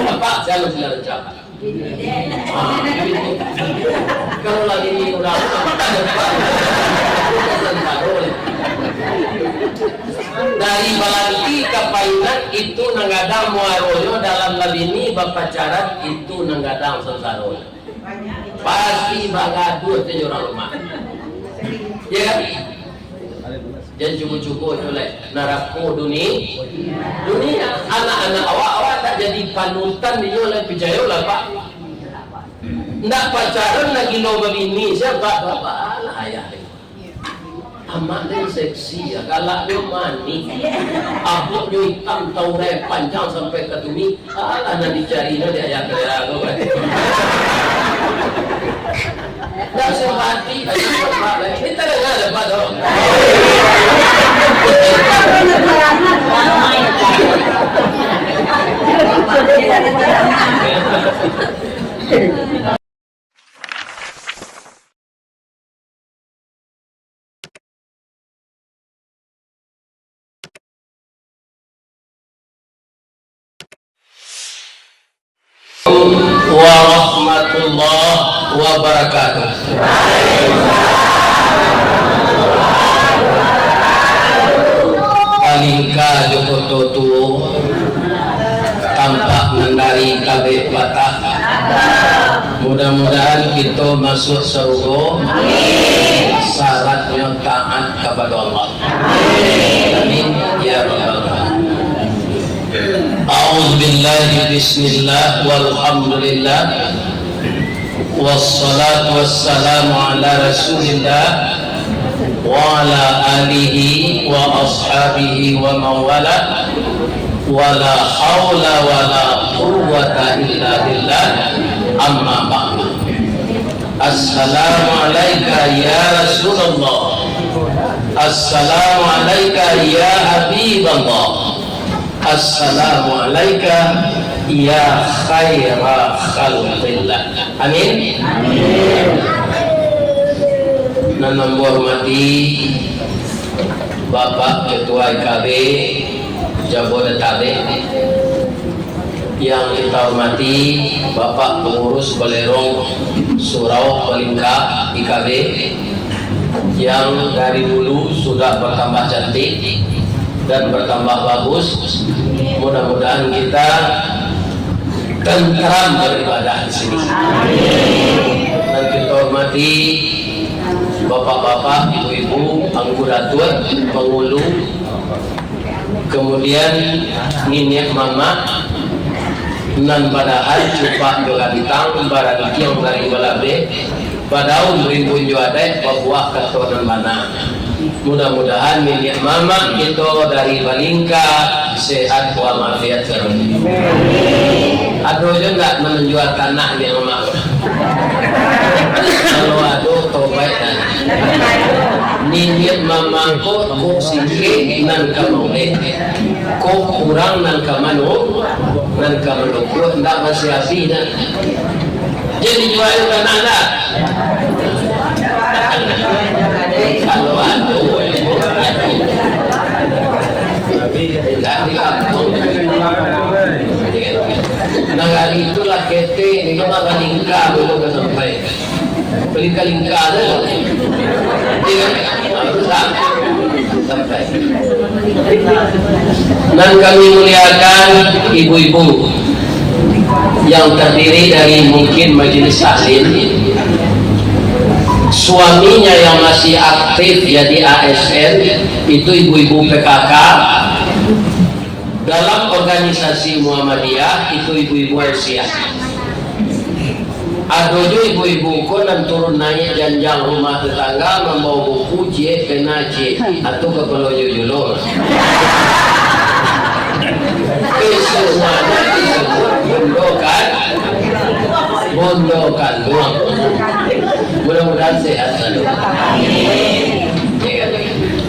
Apa? Jangan tidak ucap. Kalau lagi ini udah dari balanti ke painan itu nanggadang muaroyo dalam labini bapacaran itu nanggadang sensaro. Pasti bagaduh itu orang rumah. Ya kan? Jangan cukup-cukup oleh narako dunia anak-anak awak tak jadi panutan dia oleh pijayo lah pak. Ndak pacaran lagi loba bini siapa bapak lah ayah. Amak dia seksi ya, galak dia mani. Abuk dia hitam taurai panjang sampai ke tumi. Alah nak dicari dia ayah kerja tu kan. Dah sempati, ini tak dengar lepas tu. Warahmatullahi wabarakatuh. Palingka Joko Tutu tampak menari kabeh patah. Mudah-mudahan kita masuk surga. Syaratnya taat kepada Allah. Amin ya rabbal alamin. A'udzu billahi bismillah walhamdulillah wassalatu wassalamu ala rasulillah wa ala alihi wa ashabihi wa mawala wala hawla wala quwwata illa billah amma ba'du. Assalamu alayka ya Rasulullah, assalamu alayka ya Habiballah, assalamu alayka ya khaira khalqillah. Amin. Dan menghormati Bapak Ketua IKB Jabodetabek, yang kita hormati Bapak Pengurus Belerong Surau Palingka IKB yang dari dulu sudah bertambah cantik dan bertambah bagus. Mudah-mudahan kita tentram beribadah di sini. Dan kita hormati bapak-bapak, ibu-ibu, angguratun, pengulu, kemudian nenek mama, nan padahal cupak doa ditang barang yang dari balabe, badaun berimbun juadai babuah ketonan mana. Mudah-mudahan nenek mama kita dari Palingka sehat walafiat terus. Aduh je enggak menjual tanah ni mama. Kalau aduh tobat dan nenek mama ko sikit nan kamole, ko kurang nan kamano, nan kamano ko hendak masih api dan jadi jual tanah dah. Kalau aduh nagari itulah kete ini mah Palingka belum sampai Palingka ada sampai. Dan kami muliakan ibu-ibu yang terdiri dari mungkin majelis taklim, suaminya yang masih aktif jadi ASN itu ibu-ibu PKK, dalam organisasi Muhammadiyah itu ibu-ibu Aisyah. Adojo ibu-ibu ko nan turun naik janjang rumah tetangga membawa buku C, pena C atau kepala jujulur. Kesemuanya disebut bondokan doang. Mudah-mudahan sehat selalu.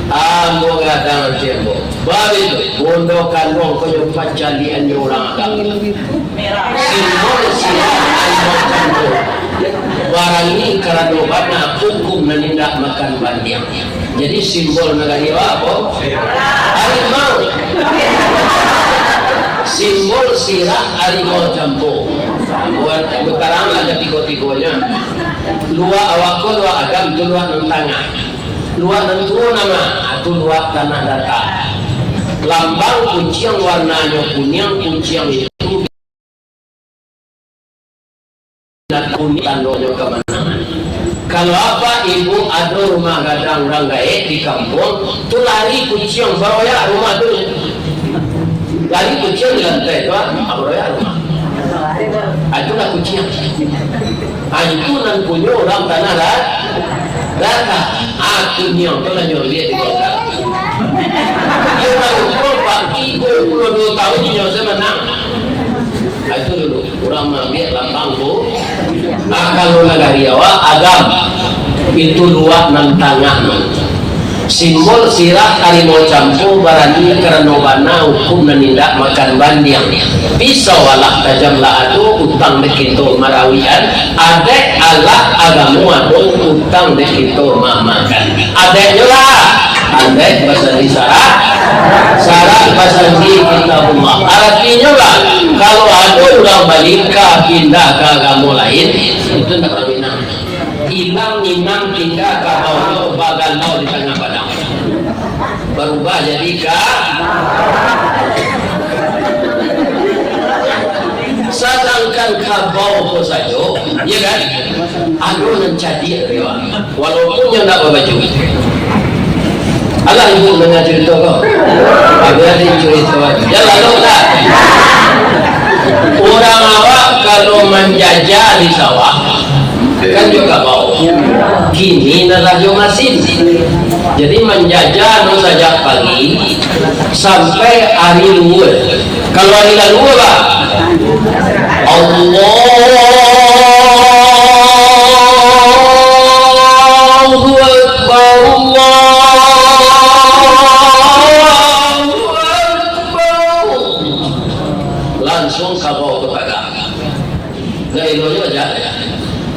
Ambo gadang cembo. Babi bondokan doang koyo pacalian orang agama. Simbol siapa barang ini karena bana hukum menindak makan bandiang. Jadi simbol negara apa? Harimau. simbol sirah harimau jambu. Buat bekarang ada tiga-tiganya. Luar awakku luar agam tu luar nentangah. Luar nentu nama atau luar tanah datar. Lambang kucing warnanya kuning, kucing itu kuning tandanya kemenangan. Kalau apa ibu ada rumah gadang ranggae di kampung, tu lari kucing bawa ya rumah tu. Lari kucing di lantai tu, bawa ya rumah. Itulah kucing. Itu nan punya orang tanah lah. Rata, aku nyong tu lah nyong lihat di kota. Dia tahu pak ibu 22 tahun nyong saya menang. Itu dulu orang ambil lambang tu. Kalau negari awak agam itu luar nan tangah. Simbol sirah harimau jambu barani karena bana hukum menindak makan bandiang pisau walak tajam lah adu utang dekinto marawian adek Allah agamu adu utang dekinto makan adeknya lah adek bahasa di syarat bahasa di kitabullah artinya lah kalau ada orang balika pindah ke agama lain itu tak berminat hilang imam tinggal ke bawah bagal mau di tengah padang berubah jadi sedangkan kabau ko saja ya kan ada yang jadi walaupun yang tak berbaju Allah ibu dengar cerita kau ada cerita ya lalu tak orang awak kalau menjajah di sawah kan juga bau kini narajo masin jadi menjajah no saja pagi sampai hari luar kalau hari luar pak Allahu Akbar Allahu Akbar langsung kabau ke tagak gaya loyo aja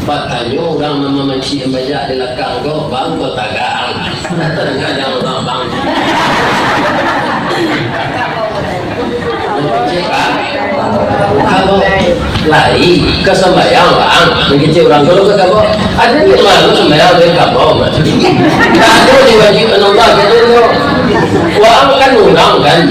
patanya orang memenci banyak di lekang kau bang kau tagaan terkadang orang bang kalau lari ke sembahyang bang mengici orang kalau ke kabau ada di mana sembahyang dari kabau ada di wajib Allah gitu uang kan undang kan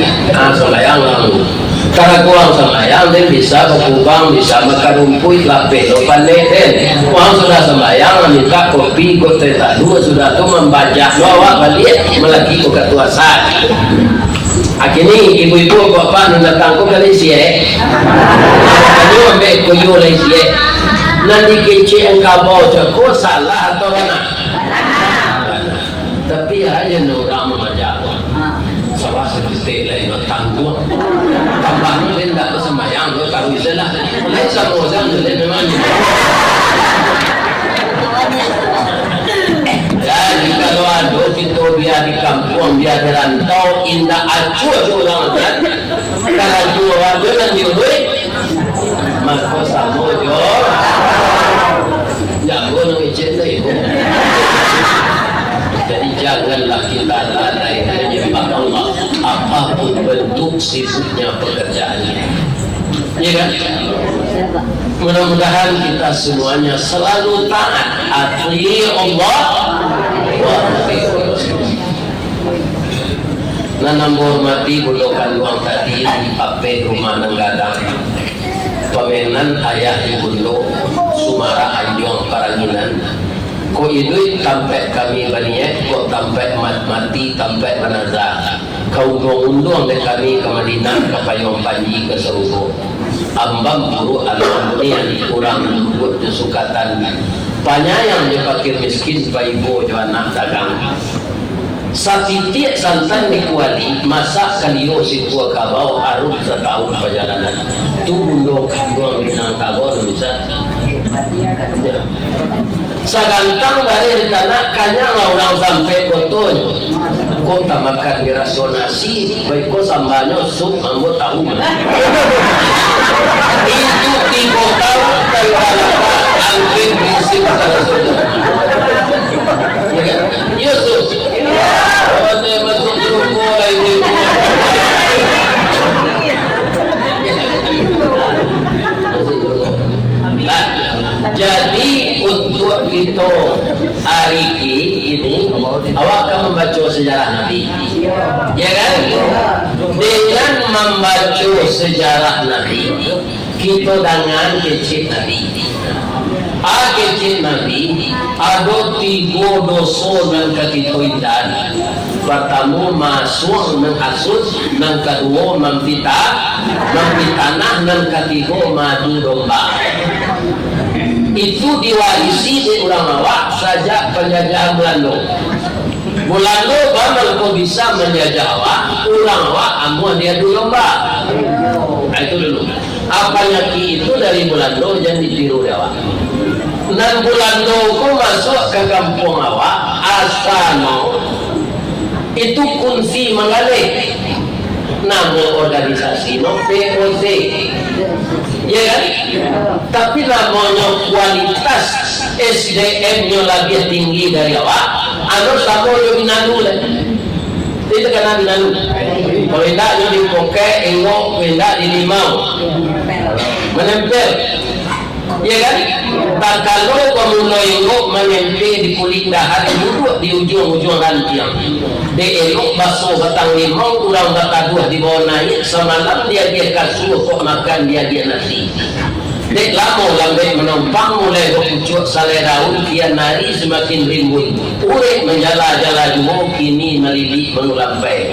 sembahyang lalu karena kurang sembahyang dia bisa berkubang bisa makan rumput lapis lopan leden uang sudah sembahyang minta kopi kote tadu sudah tu membaca bawa balik melagi ke ketuasan akhirnya ibu-ibu bapak datang ke Malaysia ini ambil kuyu Malaysia nanti kecil engkau bawa jago salah atau mana tapi hanya orang membaca salah sedikit lain tangguh tambahnya dia tidak bersembahyang dia tahu isalah lain sama orang dia memang jadi kalau ada kita biar di kampung biar di rantau indah acuh orang kan kalau jual ada dan diurui maka sama jual jangan ngecek itu jadi janganlah kita lalai menyembah Allah apapun bentuk sibuknya pekerjaannya ya kan mudah-mudahan kita semuanya selalu taat ati Allah wa ati Rasul nanam hormati bulokan uang tadi di pape rumah nenggadang pemenan ayah ibundo Sumara Anjong Paranginan ko itu sampai kami baniat ko sampai mati sampai menazah kau undang ke kami ke Madinah ke Payung Panji ke Serubo ambang guru alhamdulillah kurang buat kesukatan banyak yang dipakir miskin ibu anak dagang satitik santan dikuali masak kalio si tua kabau arut setahun perjalanan tu bundok kandung binang kabau bisa sagantang dari tanah kanya orang sampai kotor kok tak makan di rasionasi baik kok sambanya sup ambo tahu itu di kota angin bising salah saudara ya kan Yusuf ada masuk ruko lagi Jadi untuk itu hari ini awak akan membaca sejarah Nabi, ya kan? Dengan membaca sejarah Nabi, kita dengan kecil Nabi. Kecil Nabi ada 3 dosa dan ketitoidan. Pertama masuk menghasut, yang kedua memfitnah, yang ketiga madu domba. Itu diwarisi di orang awak sejak penjajahan Belanda. Belanda bamal kau bisa menjajah awak, orang awak amuan dia dulu domba. Itu dulu. Apanya itu dari Belanda jangan ditiru dia awak. Dan Belanda kau masuk ke kampung awak, asano itu kunci mengalih. Nama organisasi no POC, ya kan? Tapi namanya kualitas SDM-nya lebih tinggi dari awak. Anu sama yo binanu lah. Itu kan binanu. Kalau tidak yo dipokai, engok, tidak dilimau, menempel, ya kan? Dan kalau kamu engok menempel di kulit dahan, duduk di ujung-ujung rantiang. Dia elok basuh batang limau, kurang batang buah di bawah naik. Semalam dia kasih kok makan dia nasi. Dek lama lambat menumpang mulai berpucuk salai daun, kian nari semakin rimbun. Urek menjala-jala jumbo kini melidik menulampai.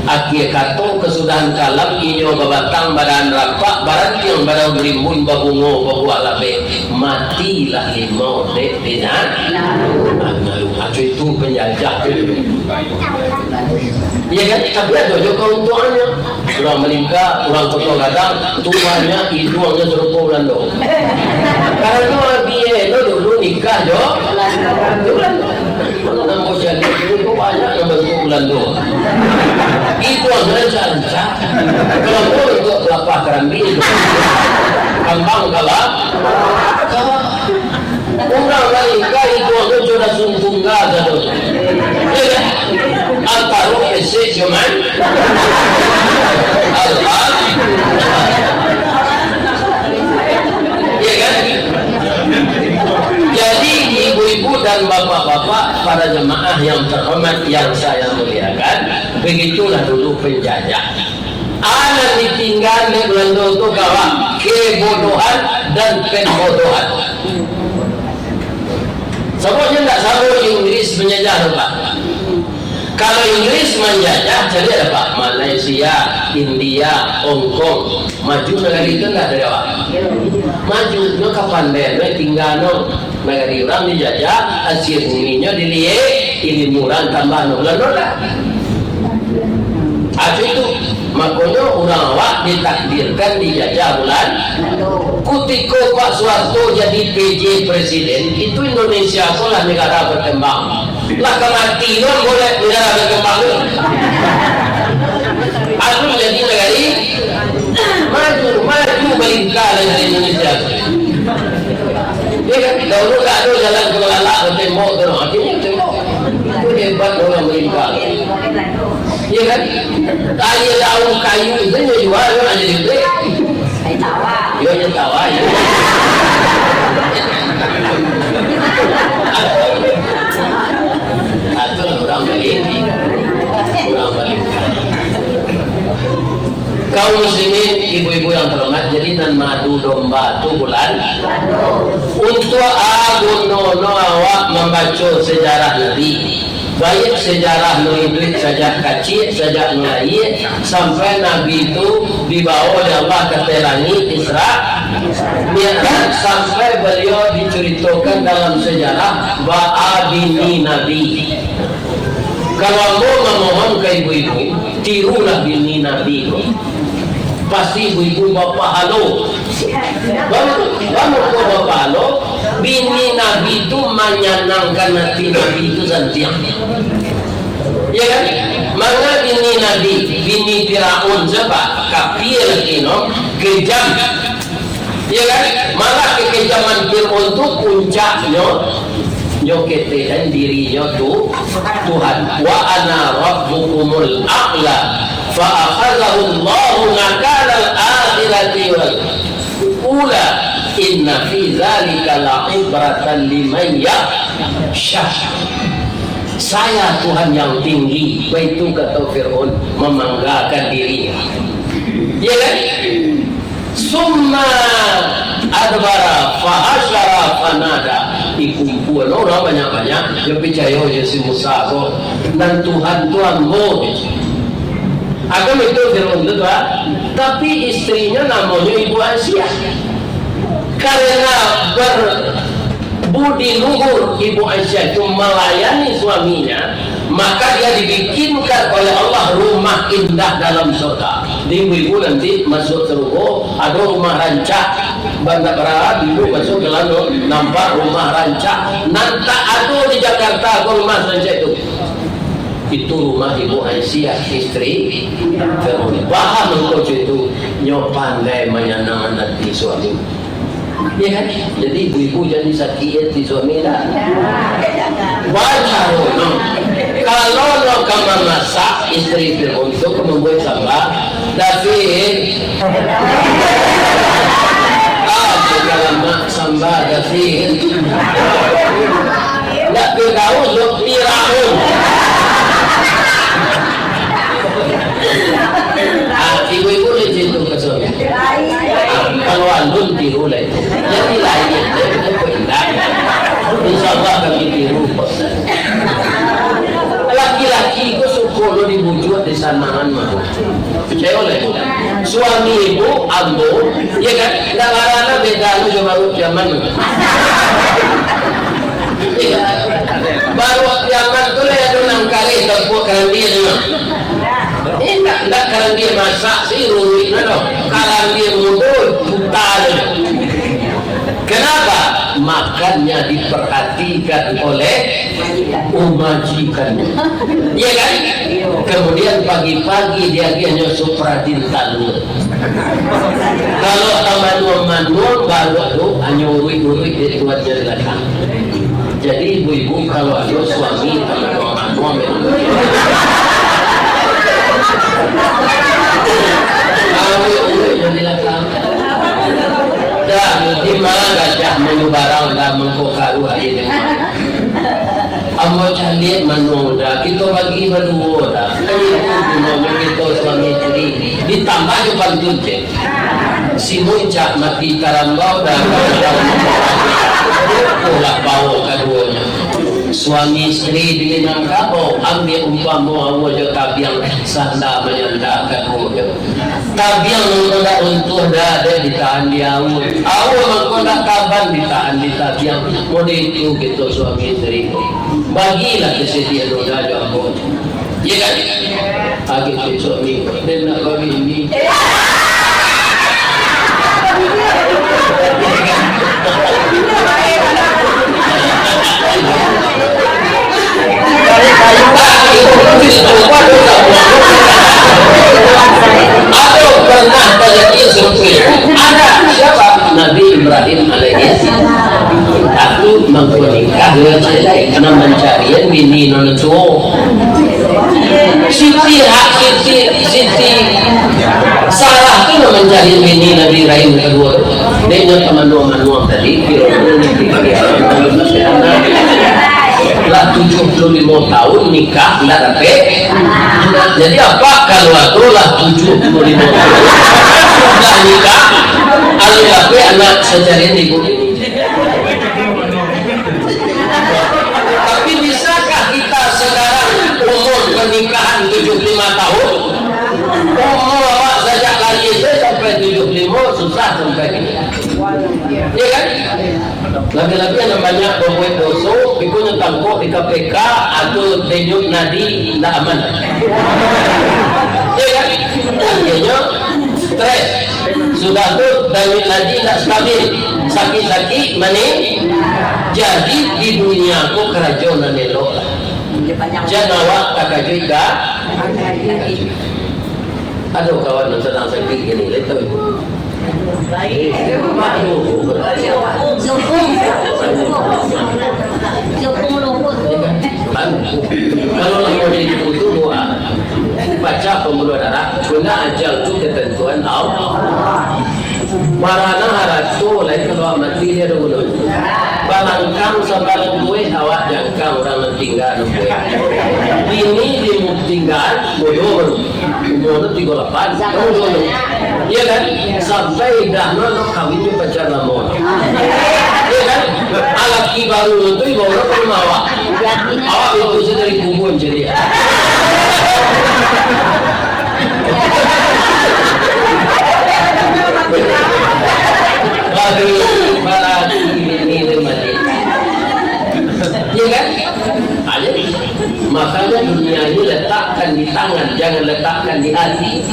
Akhir kata kesudahan kalam inyo babatang badan rapak baran yang badan rimbun babungo babuah labe. Matilah limau dek dengan acuh itu penjajah. Ya kan? Tapi ada juga keuntungannya. Orang melingkar, orang kotor gadang, tuanya hidungnya serupa Belanda. Karena dia dulu nikah jo, Belanda. Kalau nak jadi itu banyak yang bentuk Belanda. Itu adalah janca. Kalau mau untuk kelapa kerambi, kambang kalah. Orang melingkar itu ada jodoh sumbungga jadu. Antaru esek cuman Allah, ya kan? Jadi ibu-ibu dan bapak-bapak, para jemaah yang terhormat yang saya muliakan, begitulah dulu penjajah. Anak ditinggal di Belanda itu kawan kebodohan dan pembodohan. Semuanya tidak sama Inggris menjajah, Pak. Kalau Inggris menjajah, jadi apa? Malaysia, India, Hong Kong, maju negara itu enggak dari awal. Maju, no kapan deh, tinggal no negara orang dijajah, hasil buminya dilihat, ini murah tambah no, lah. Itu makanya orang awak ditakdirkan dijajah bulan. Ketika Pak Soeharto jadi PJ Presiden, itu Indonesia adalah negara berkembang. Lah kematian boleh negara berkembang. Aku jadi negara maju melingkar dari Indonesia. Dia kan dahulu tak ada jalan ke Malak ke tembok terus, akhirnya tembok. Itu hebat orang melingkar. Ya kan? Tanya daun kayu itu jual kan ada juga. Saya tawa. Dia tawa ya. Atau orang beli, orang beli. Kaum muslimin, ibu-ibu yang terhormat, jadi dan madu domba itu bulan untuk agunono awak membaca sejarah Nabi. Baik sejarah Nabi sejak kecil, sejak mulai sampai Nabi itu dibawa oleh Allah ke langit Isra Mi'raj, sampai beliau diceritakan dalam sejarah bini Nabi. Kalau mau memohon ke ibu-ibu, tirulah bini Nabi. Pasti ibu-ibu bapak halo. Kamu kok bapak halo? Bini Nabi itu menyenangkan hati Nabi itu sentiang. Ya kan? Mana bini Nabi, bini Firaun siapa? Kafir kino, kejam. Ya kan? Malah kekejaman Firaun itu puncaknya nyokete dan dirinya tuh Tuhan. Wa ana rabbukumul a'la fa akhadhahu Allahu nakala al-akhirati wal ula inna fi dzalika la'ibratan liman yakhsha. Saya Tuhan yang tinggi. Itu kata Fir'aun, memanggakan dirinya. Ya kan? Summa adbara fahashara fanada. Dikumpul orang banyak-banyak. Dia percaya je si Musa ko. Dan Tuhan mo. Agam itu Fir'aun itu kan. Tapi istrinya namanya Ibu Aisyah. Karena budi luhur Ibu Aisyah itu melayani suaminya, maka dia dibikinkan oleh Allah rumah indah dalam surga. Ibu nanti masuk surga, ada rumah rancak. Banda berharap ibu masuk ke lalu nampak rumah rancak. Nanti ada di Jakarta rumah rancak itu rumah Ibu Aisyah, istri Fir'aun. Paham engkau itu nyopandai menyenangkan hati suami. Ya kan? Jadi ibu-ibu jadi sakit di suami dah. Wajar no. Kalau no kamu masak istri Fir'aun itu kamu buat sambal, tapi kalau mak sambal tapi nak bergaul dok tirahun. Ibu-ibu lebih itu ke suami. Kalau alun tiru lah itu. Jadi lain. InsyaAllah kami tiru. Laki-laki itu suka dibujuk di sanaan mah. Saya oleh suami ibu ambo, ya kan? Karena beda lu baru zaman. Baru zaman tu lah ada 6 kali tepuk dia ni. Tak kalau dia masak sih rugi no. Kalau dia mundur putar. Kenapa? Makannya diperhatikan oleh majikannya. Iya kan? Kemudian pagi-pagi dia nyusup Pradin Talu. Kalau manual baru tu nyuri-nyuri dia buat jadi belakang. Jadi ibu-ibu kalau ada suami manual di mana gajah menubarang dan mengkokaru hari ini. Amo cari manuda kita bagi berdua dah. Ini kita suami istri ditambah juga tunjuk. Si muncak mati karambau dan pola bau keduanya. Suami istri dengan kau ambil umpamu awal je tabiang sanda menyandakan awal tabiang mengkodak untuk dah ditahan dia awal mengkodak kaban ditahan di tabiang mode itu gitu suami istri bagilah kesediaan roda jauh ya kan agak suami dan nak bagi ini Atau pernah terjadi survei ada siapa Nabi Ibrahim alaihissalam aku mengkonikah karena mencarian bini non tua Siti salah tu mencari bini Nabi Ibrahim kedua dengan teman-teman tadi lah 75 tahun nikah tidak dapat. Jadi apa kalau aku lah 75 tahun sudah nikah kalau dapat anak secara ibu. Tapi bisakah kita sekarang umur pernikahan 75 tahun umur awak sejak lahir sampai 75 susah sampai ini ya kan? Lagi-lagi yang banyak berbuat dosa, ikutnya tangkap di KPK atau denyut nadi tidak aman. Ya kan? Akhirnya stres. Sudah tu denyut nadi tidak stabil, sakit-sakit mana? Jadi di dunia aku kerajaan elok lah. Jangan awak tak kajuiga. Aduh kawan yang sedang sakit gini, letak ibu. Kalau mau itu baca pembuluh darah guna ajal itu ketentuan Allah. Marana haratu lain kalau ini dimuktikan bodoh umurnya 38 iya kan sampai dah no kawinnya pacar lama iya kan alaki baru itu ibu orang pernah awak itu dari kubun jadi Balati ini remati iya kan makanya dunia ini letakkan di tangan, jangan letakkan di hati.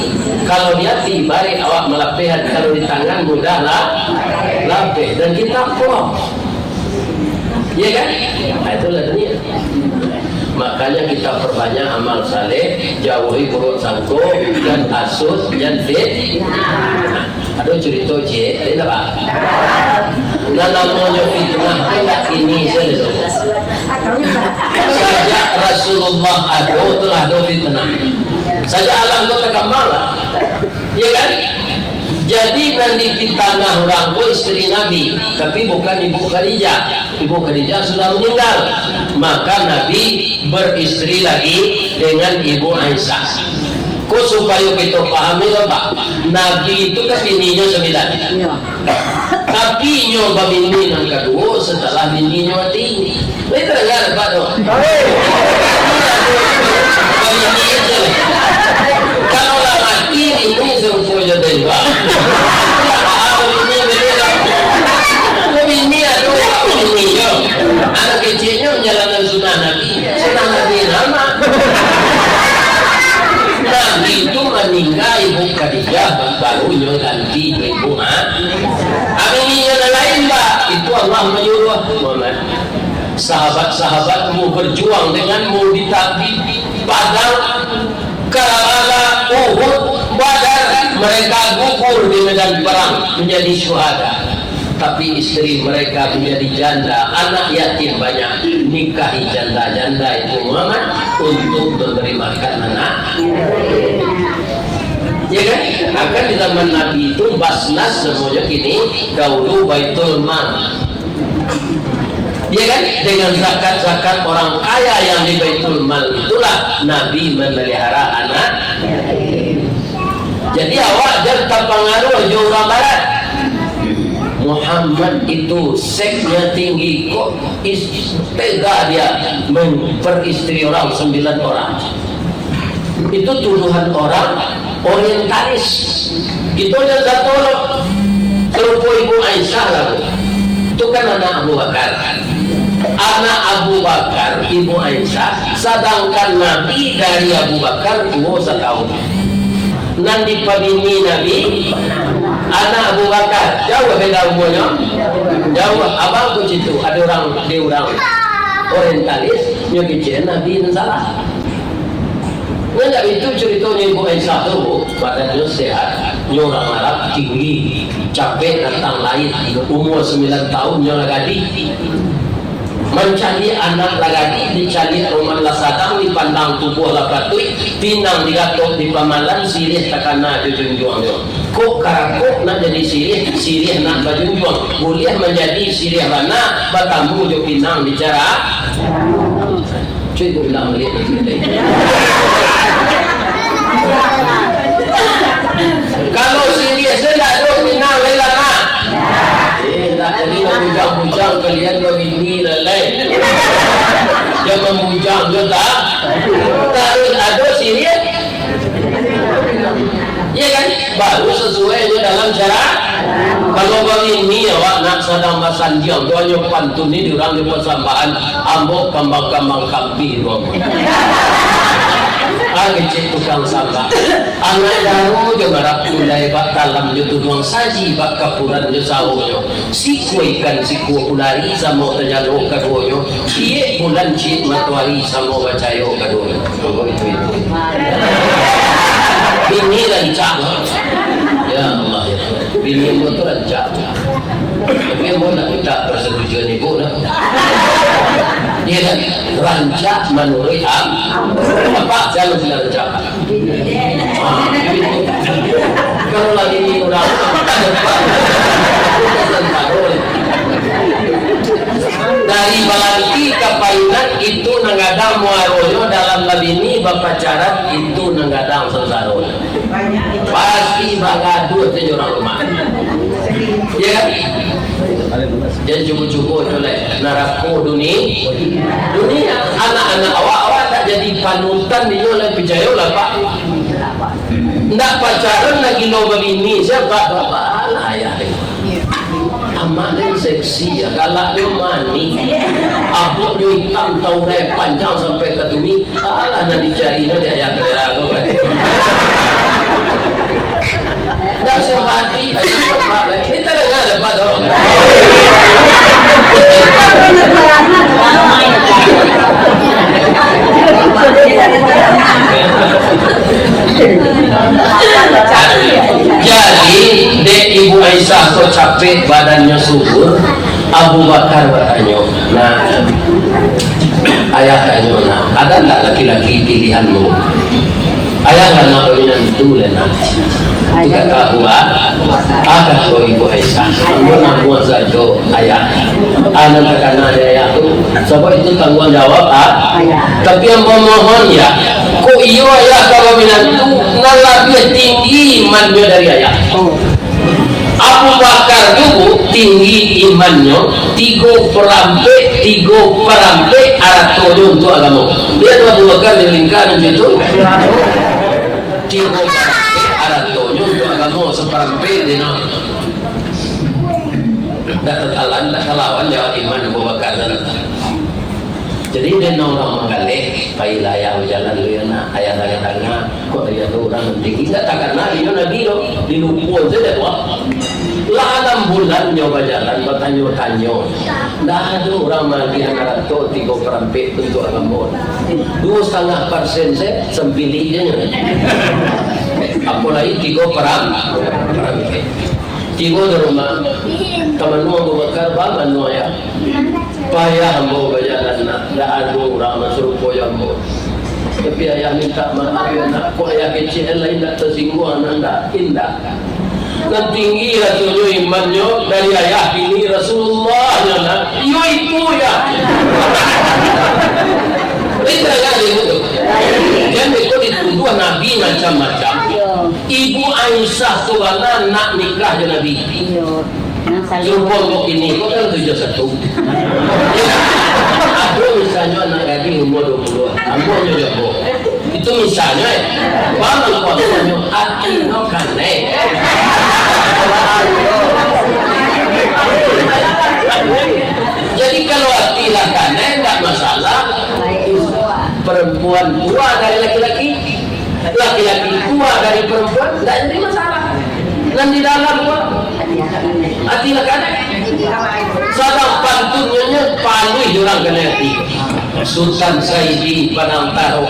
Kalau di hati bari awak melapehan, kalau di tangan mudahlah lapeh dan kita plong iya kan nah, itulah dunia. Makanya kita perbanyak amal saleh, jauhi buruk sangko dan hasud dan fitnah. Ada cerita je, tidak pak? Namanya fitnah tidak ini saja. Sejak Rasulullah telah ada fitnah. Saja alam itu terkembang, ya kan? Jadi nanti fitnah orang itu istri Nabi, tapi bukan ibu Khadijah. Ibu Khadijah sudah meninggal, maka Nabi beristri lagi dengan ibu Aisyah. Kok supaya kita pahami lah Pak, Nabi itu kan bininya 9 tapi nyoba bini yang kedua setelah bininya mati ini terdengar Pak dong kalau lah mati ini semua jadi Pak bini ada bininya anak kecilnya menjalankan sunnah Nabi nama Nabi itu meninggal ibu Khadijah barunya ganti ibu aminnya lain Mbak itu Allah menyuruh sahabat-sahabatmu berjuang denganmu di tapi Padang Karbala Uhud Badar mereka gugur di medan perang menjadi syuhada tapi istri mereka menjadi janda anak yatim banyak nikahi janda-janda itu Muhammad untuk memberi makan anak ya kan? Akan di zaman Nabi itu basnas semuanya kini gaulu baitul mal ya kan? Dengan zakat-zakat orang kaya yang di baitul mal itulah Nabi memelihara anak jadi awak jangan terpengaruh orang barat Muhammad itu seksnya tinggi kok tega dia memperistri orang 9 orang itu tuduhan orang orientalis itu yang satu serupa ibu Aisyah lalu itu kan anak Abu Bakar ibu Aisyah sedangkan Nabi dari Abu Bakar umur 1 tahun nanti pabini Nabi anak Abu Bakar jauh beda umurnya jauh abang ku situ ada orang orientalis yang kecil Nabi dan salah itu ceritanya ibu Aisyah itu badannya sehat orang Arab tinggi capek datang lain umur 9 tahun yang lagi mencari anak lagi dicari rumah lasadang dipandang tubuh lapatui pinang digatok di pamalan sirih takana jujung-juang kok karakok nak jadi sirih nak bajung-juang boleh menjadi sirih mana batamu jo pinang bicara cuy gue bilang lihat kalau sirih tidak ada pinang lelana jadi membujang-bujang kalian begini lelai yang membujang juga harus ada sini ya kan baru sesuai dalam cara kalau begini ya wak nak sedang masan diam doanya pantun ini orang di persambahan ambok kambang-kambang kampi kecil tukang sampah anak baru dia barak mulai bak dalam dia tuang saji bak kapuran dia sawunya siku ikan siku ulari sama terjalo kadoyo cie bulan cie matwari sama bacayo kadoyo itu ini rancak ya Allah ya ini itu rancak tapi mau nak minta persetujuan ibu nak dia kan rancak menurut apa jangan bilang rancak kalau lagi ini udah dari balanti ke painan itu nangadang muaroyo dalam labini bapacarat itu nanggadang sensarol. Pasti bagaduh itu orang rumah. Ya kan? Jadi cukup-cukup itu lah naraku dunia anak-anak awak tak jadi panutan dia oleh pijayo lah pak. Ndak pacaran lagi loba bini siapa bapak lah ya. Amalin seksi ya galak dia mani. Abuk dia hitam tahu raya panjang sampai ke tumi. Alah nak dicari dia yang kira aku. Dah sempati kita dengar dapat dong. Jadi dek ibu Aisyah kok capek badannya subur, Abu Bakar bertanya, nah ayah tanya, nah ada tak laki-laki pilihanmu? Ayah nggak nak kawinan itu lena. Jika kau akan kau ibu Aisyah, kamu nak buat saja ayah. Anak karena ayah tu, sebab itu tanggung jawab Tapi yang memohon ya, kau iyo ayah kawinan itu lebih tinggi imannya dari ayah. Abu Bakar dulu tinggi imannya 3 perampe arah tojo untuk agama. Dia Abu Bakar di lingkaran itu 3 perampe arah tojo untuk agama seperampe di nama. Tak kalawan jawab iman Abu Bakar. Jadi dia orang mengalih pailah yang jalan dia nak ayah tengah kok dia tu orang tinggi tak karena dia nabi lo dilupur saja wah lah 6 bulan nyoba jalan bertanya dah ada orang mati antara tu 3 perampe untuk agama 2,5% saya sempili je apalagi 3 perampe 3 di rumah teman Abu Bakar bahan ya payah mau berjalan nak ada orang masuk koyam mau tapi ayah minta maaf ya nak kok ayah kecil lain tak tersinggung anda indah dan tinggi Rasulullah imannya dari ayah ini Rasulullah ya nak yo itu ya tidak ada itu dan itu dituduh Nabi macam-macam ibu Aisyah tu nak nikah dengan Nabi Jumbo ini kok kan 71. Aku misalnya anak gading umur 20, ambonya jumbo. Itu misalnya, bang kuatnya hati no kane. Jadi kalau hati lah kane tak masalah. Perempuan tua dari laki-laki, laki-laki tua dari perempuan tak jadi masalah. Dan di dalam hati kan sadang pantunnya panui orang kena hati Sultan Saidi Panantaro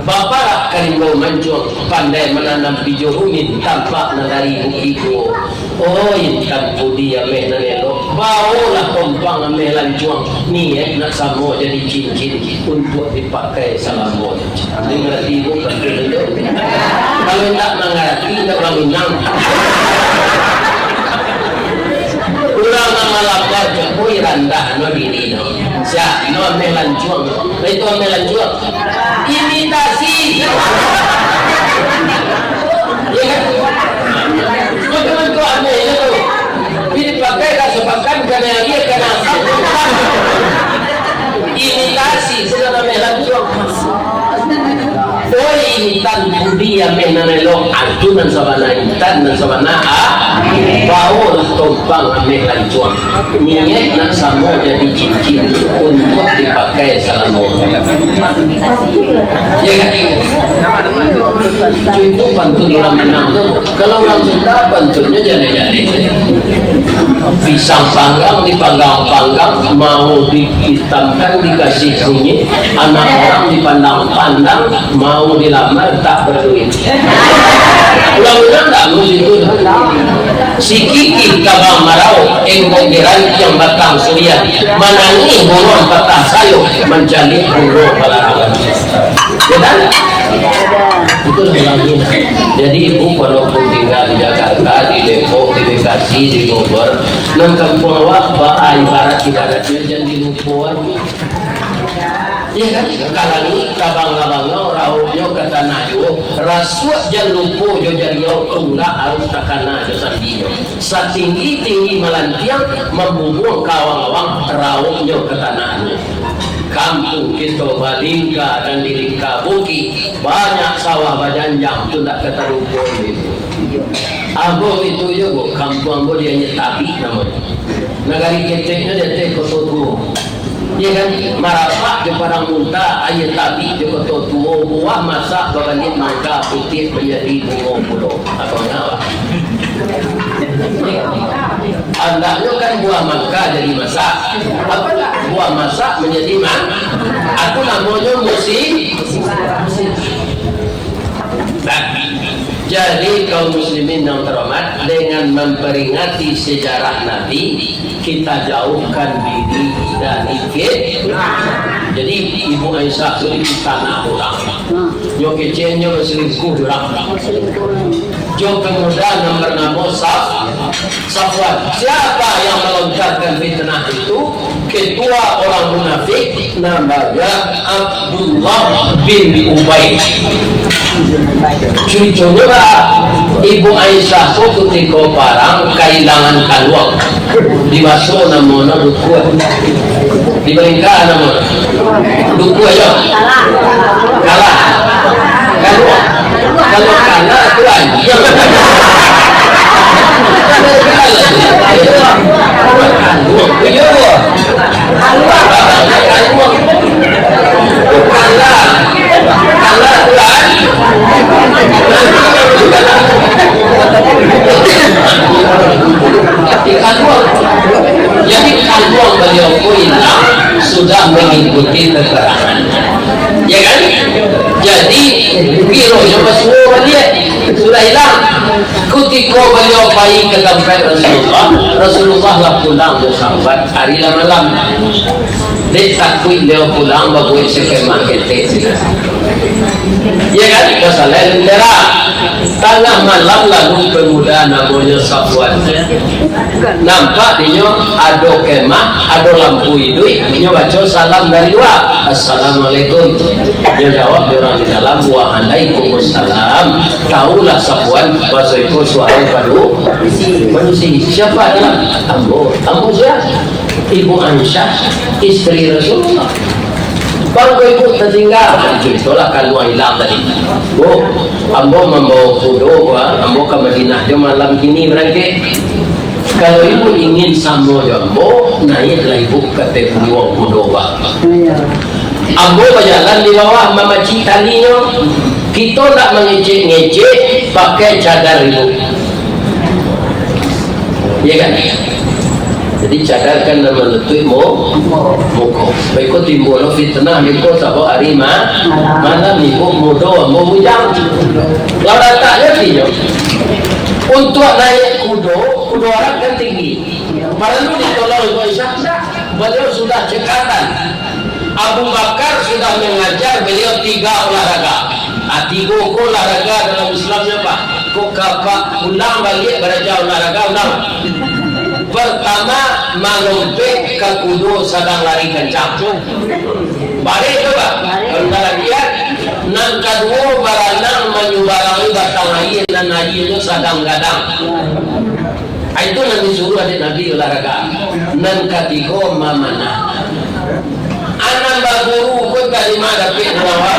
Bapak Karimbo Mancung pandai menanam hijau rumit tampak dari bukiku oh intan pudi ameh nanelo bawalah kompang ameh lancuang niat nak samo jadi cincin untuk dipakai salamo 5.000 kan kalau tak mengerti tak orang minang kurang malapar jokowi rendah no bini no siap no amelan juang itu amelan juang imitasi ya kan teman-teman tu amel itu ini pakai dah sebabkan karena dia kena imitasi sudah amelan juang oh imitan budi amel nanelo adunan sabana imitan dan sabana bau lah tompang ambil lancuang niat nak sama jadi cincin untuk dipakai selama ya kan itu pantun orang Minang tu kalau orang Sunda pantunnya jadi pisang panggang dipanggang-panggang mau dihitamkan dikasih kunyit anak orang dipandang-pandang mau dilamar tak berduit ulang-ulang tak mesti itu si Kiki kabang marau engkong geran yang batang sulian manangi burung patah sayur mencari burung pelarangan ya kan? Itu lagi. Jadi ibu walaupun tinggal di Jakarta, di Depok, di Bekasi, di Bogor dan kampung awak ibaratnya jadi lupuan ya kan? Kalau ini kabang-kabangnya orang baunya kata nayo rasuak jalupo jo jariau tunggak harus takana jo sandiyo satinggi-tinggi melantiang membubuh kawang-kawang rawuhnya kata nayo kampung kita Balingka dan di Lingkabuki banyak sawah bajanjang itu tak keterupun itu Ambo itu juga kampung Ambo dia nyetapi namanya negari keteknya dia tekototu ya kan marapak di parang munta ayat tabi di koto tuo buah masak baganit mangka putih menjadi bungo pulau atau nyawa andaknya kan buah mangka jadi masak apa buah masak menjadi aku namanya musim jadi kaum muslimin yang terhormat dengan memperingati sejarah Nabi kita jauhkan diri dari fitnah. Jadi Ibu Aisyah itu di tanah orang yo kecilnya berselingkuh orang jo kemudian yang bernama Safwan. Siapa yang melontarkan fitnah itu? Ketua orang munafik namanya Abdullah bin Ubay. Cucunya Ibu Aisyah itu ketika parang kehilangan kaluang dibasuh namanya dukua diberikan namanya dukua ya kalah kaluang kalau kalah itu aja jadi kalbuang beliau hilang sudah mengikuti keterangan ya kan jadi bironya semua dia sudah hilang ketika beliau pergi ke tempat Rasulullah lah pulang sahabat hari malam dia takut dia pulang bagus sekemah ketek ya kan masalah lentera tengah malam lalu pemuda namanya Safwan nampak dia ada kemah ada lampu hidup dia baca salam dari luar assalamualaikum dia jawab dia orang di dalam waalaikumsalam tahulah Safwan bahasa itu suara padu manusia siapa dia Ambo siapa Ibu Aisyah istri Rasulullah kalau ibu tertinggal itulah kalau hilang tadi Ambo membawa kudo Ambo ke Madinah dia malam ini berangkat kalau ibu ingin sama Ambo naiklah ibu ke Tepuliwang kudo Ambo berjalan di bawah mama talinya kita tak mengecek-ngecek pakai cadar ibu ya kan jadi cadarkan nama letui muko baikut timbul fitnah niko sabo hari malam niko mudo mau bujang kalau datanya dia untuk naik kudo orang kan tinggi malam ditolong Ibu Aisyah beliau sudah cekatan Abu Bakar sudah mengajar beliau 3 olahraga 3 olahraga dalam Islamnya Pak kok kapak ulang balik beraja olahraga ulang pertama menumpik ke kudu sedang lari kencang balik itu Pak kalau lihat nan kedua baranang menyubarangi batang air dan air itu sedang gadang itu yang disuruh adik Nabi olahraga nan ketiga mamana anak baguru pun tadi mana dapat bahwa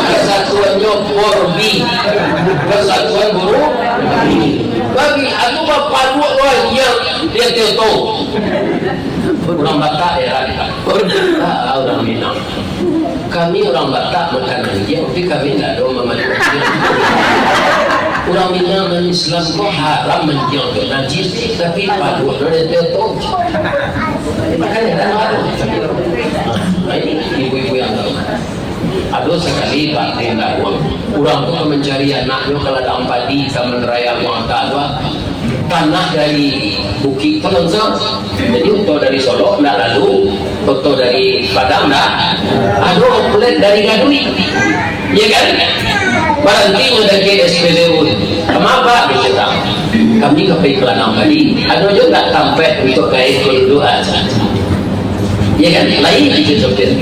kesatuannya korbi kesatuan guru bagi aku bapak dua yang dia tahu orang Batak ya orang Minang kami orang Batak makan anjing tapi kami tidak ada memakan orang Minang dan Islam kok haram menjual najis tapi padu dia tahu makanya kan haram ini ibu-ibu yang tahu aduh sekali Pak tindak kurang tuh mencari anaknya kalau ada ampadi taman raya uang talwa tanah dari Bukit Pelonsong jadi untuk dari Solo nggak lalu untuk dari Padang nggak aduh kulit dari Gadui ya kan barantinya dari SPBU kenapa kita kami kepikiran ampadi aduh juga sampai untuk kait kedua Ya kan, lain itu sopir.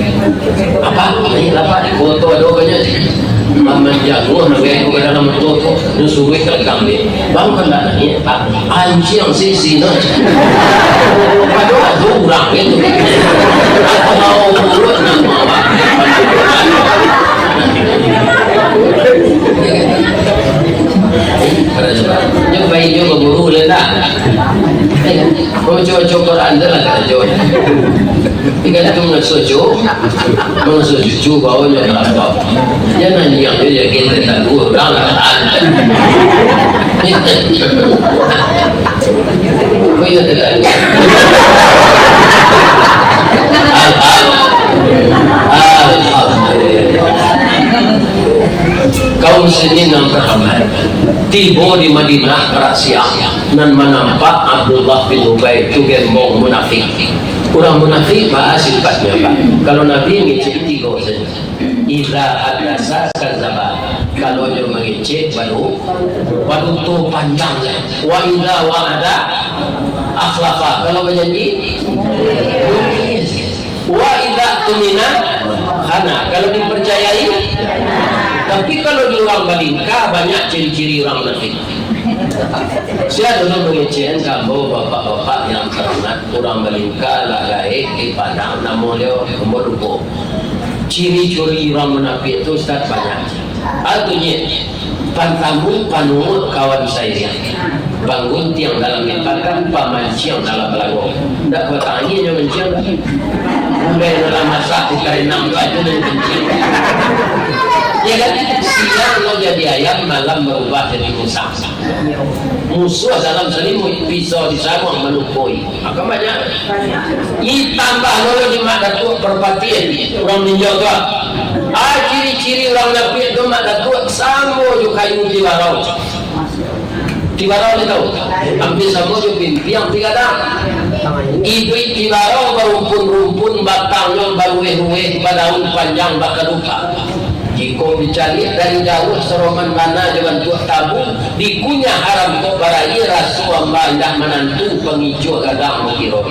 Apa? Lain apa? Di foto ada banyak. Mama jago, nabi aku dalam foto, nusuwe terekam dia. Bang kan dah ni, anjing sisi nak. Padahal ada orang itu. Aku mau urut nama apa? Yang baik juga guru lelah. Kau cocok Quran dah lah tak cocok. Ikan itu mengasuh bawanya kelapa. Jangan yang dia kita tak guru orang lah. Kau yang tidak. Kaum muslimin yang terhormat, tiba di Madinah pada siang dan menampak Abdullah bin Ubay itu gembong munafik. Orang munafik bahas sifatnya Pak. Kalau Nabi ngecek tiga saja. Idza hadasa kadzaba. Kalau dia mengecek baru tu panjangnya. Wa idza wa'ada akhlafa. Kalau berjanji wa idza tumina khana. Kalau dipercayai. Tapi kalau di orang Balingka banyak ciri-ciri orang munafik. Saya dulu mengecek kamu bapak-bapak yang terhormat orang Balingka lah gaib di Padang namun dia kemudian ciri-ciri orang munafik itu Ustaz banyak. Artinya pantamu panu kawan saya bangun tiang dalam mimpakan pamanciang dalam belago. Tak bertanya yang menciang mulai dalam masa kita enam baju dan kencing. Ya kan, siang lo jadi ayam, malam berubah jadi musuh. Musuh dalam selimut, pisau di sarung menumpui. Maka banyak. Ini tambah lo di mata tu perpatian orang ninjau tu. Ciri-ciri orang nabi tu mata tu sama juga kayu di barau. Di barau ni tahu. Hampir sama juga yang tiga dah. Ibu di barau berumpun-rumpun batangnya barueh-rueh daun panjang bakal lupa. Jika dicari dari jauh seroman mana dengan buah tabu dikunyah haram kok barai rasu ambandah menantu pengicu gadang mukiro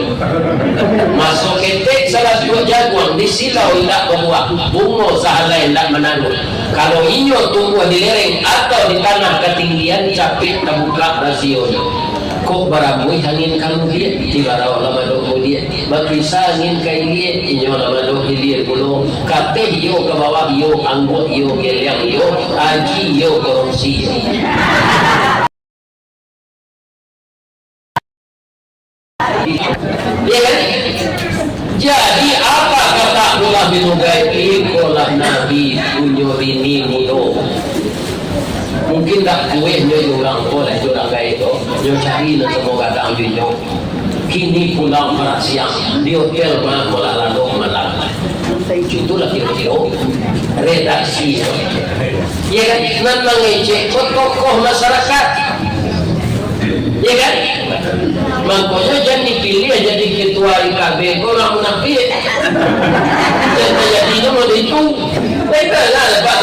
masuk ketek salah dua jaguang di silau indak berbuah bungo sahala indak menanut kalau inyo tumbuh di lereng atau di tanah ketinggian capit terbuka rasionya kok baramui angin kamu dia di barau lama doh dia bakisa angin kai dia inyo lama doh dia gulung kate yo ke bawah yo anggot yo geliang yo aji yo korupsi yo ya kan? Jadi apa kata Abdullah bin Ubay ikolah Nabi kunyorini mudo mungkin tak kuih nyo orang boleh orang gaya itu nyo cari na semoga tak ambil nyo kini pulang para siang di hotel mah lalu malam itulah kira-kira redaksi ya kan nan mengecek tokoh masyarakat ya kan makanya jangan dipilih jadi ketua IKB orang munafik dan jadi mau itu betul lah Pak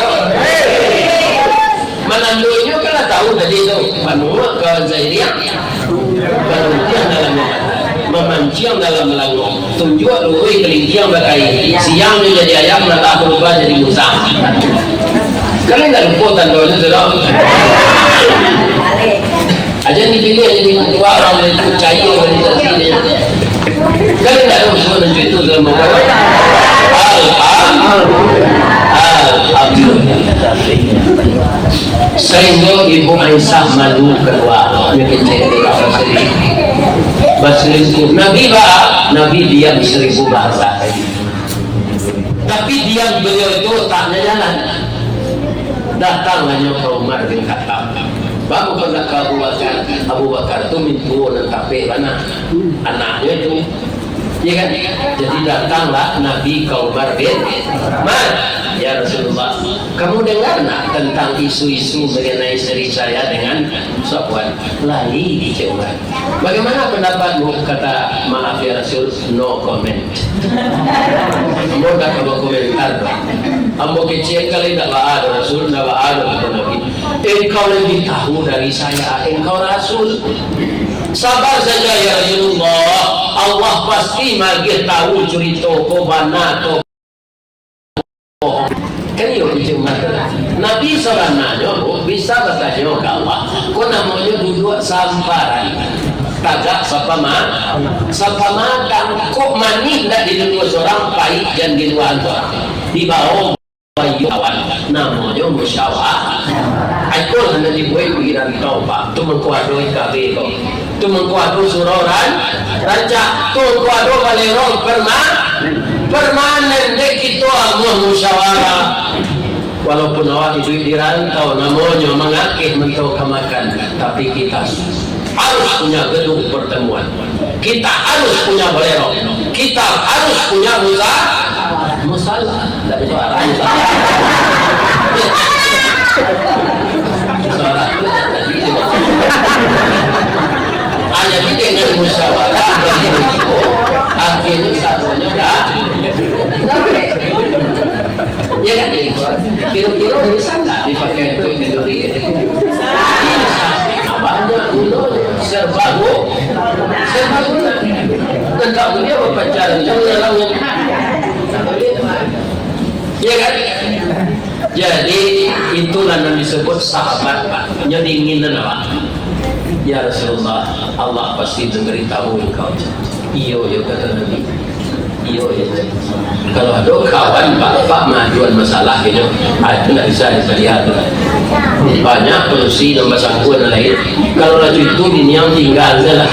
menandunya kena tahu tadi itu panua kawan Zairiyah memantiang dalam memanciang dalam melanggung tunjuk luwe kelintiang berkai siang dia jadi ayam nanti berubah jadi musa kalian tak lupa tandanya sudah aja dipilih jadi ketua orang itu cair organisasi dia kalian tak tahu semua tunjuk itu dalam sehingga Ibu Aisyah malu keluar berselingkuh Nabi diam 1000 bahasa tapi diam beliau itu tak jalan datang hanya ke Umar bin Khattab baru pernah ke Abu Bakar itu minta dan tapi mana anaknya itu ya kan jadi datanglah Nabi ke Umar bin ya Rasulullah kamu dengar nak tentang isu-isu mengenai istri saya dengan Safwan lali di Umar bagaimana pendapatmu kata maaf ya Rasul no comment moga kalau komentar ambo kecil kali tak ada Rasul tak ada kata Nabi engkau lebih tahu dari saya engkau Rasul sabar saja ya Rasulullah Allah pasti magih tahu cerita ko bana to kan yo cuma Nabi seorang nanya bisa bertanya ke Allah ko namanya duduk samparan tagak sapa makan kok manis ndak di dunia seorang pahit dan di luar orang di bawah kawan namanya musyawarah. Aku hanya dibuat pikiran kau pak. Tu mengkuadoi kafe kau. Tu mengkuadoi suroran. Rancak tu mengkuadoi balerong permanen dek kita amuh musyawarah. Walaupun awak hidup di rantau namanya mengakih mentau kemakan, tapi kita harus punya gedung pertemuan. Kita harus punya balerong. Kita harus punya musalah. Tidak suara hanya dengan musyawarah akhirnya satunya dah ya kan kira-kira bisa nggak dipakai untuk teori banyak dulu serba tentang dunia berpacaran dalamnya ya kan. Jadi itulah yang disebut sahabat pak. Jadi ingin apa? Ya Rasulullah, Allah pasti memberitahu engkau. Iyo kata Nabi. Iyo. Kalau ada kawan pak majuan masalah itu, itu tidak bisa dilihat. Banyak pelusi dan basangkuan lain. Kalau laju itu yang tinggal adalah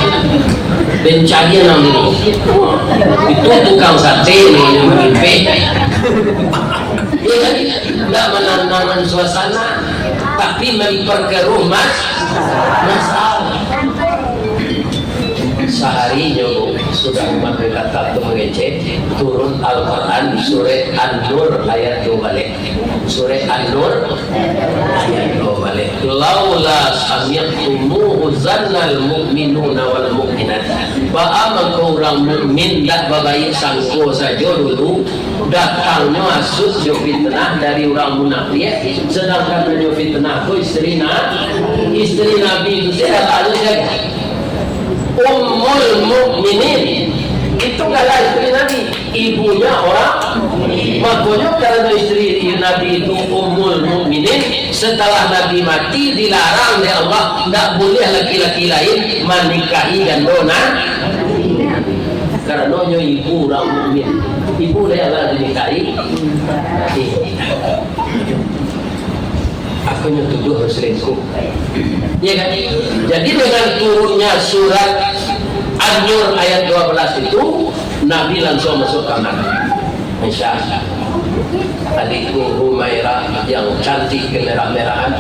pencarian yang ini. Itu tukang sate yang mimpi. Ya kan? Tidak menenangkan suasana, tapi memperkeruh masalah. Seharinya sudah Umar berkata untuk mengecek turun Al-Quran surat An-Nur ayat 2 balik. Surat An-Nur ayat 2 balik. Laula sami'tumuhu zannal mu'minuna wal mu'minat. Bahwa orang mukmin tak berbaik sangko saja dulu datangnya masuk fitnah dari orang munafik, sedangkan fitnah itu istri Nabi itu saya lalu jaga Ummul Mukminin itu adalah istri Nabi, ibunya orang. Makanya karena istri Nabi itu Ummul Mukminin, setelah Nabi mati dilarang oleh Allah tidak boleh laki-laki lain menikahi gandonan karena ibu orang mukmin. Ibu dia lah dinikahi. Aku tuduh selingkuh. Ya kan? Jadi dengan turunnya surat An-Nur ayat 12 itu Nabi langsung masuk kamar. Insya Allah. Adikku Humairah yang cantik kemerah-merahan.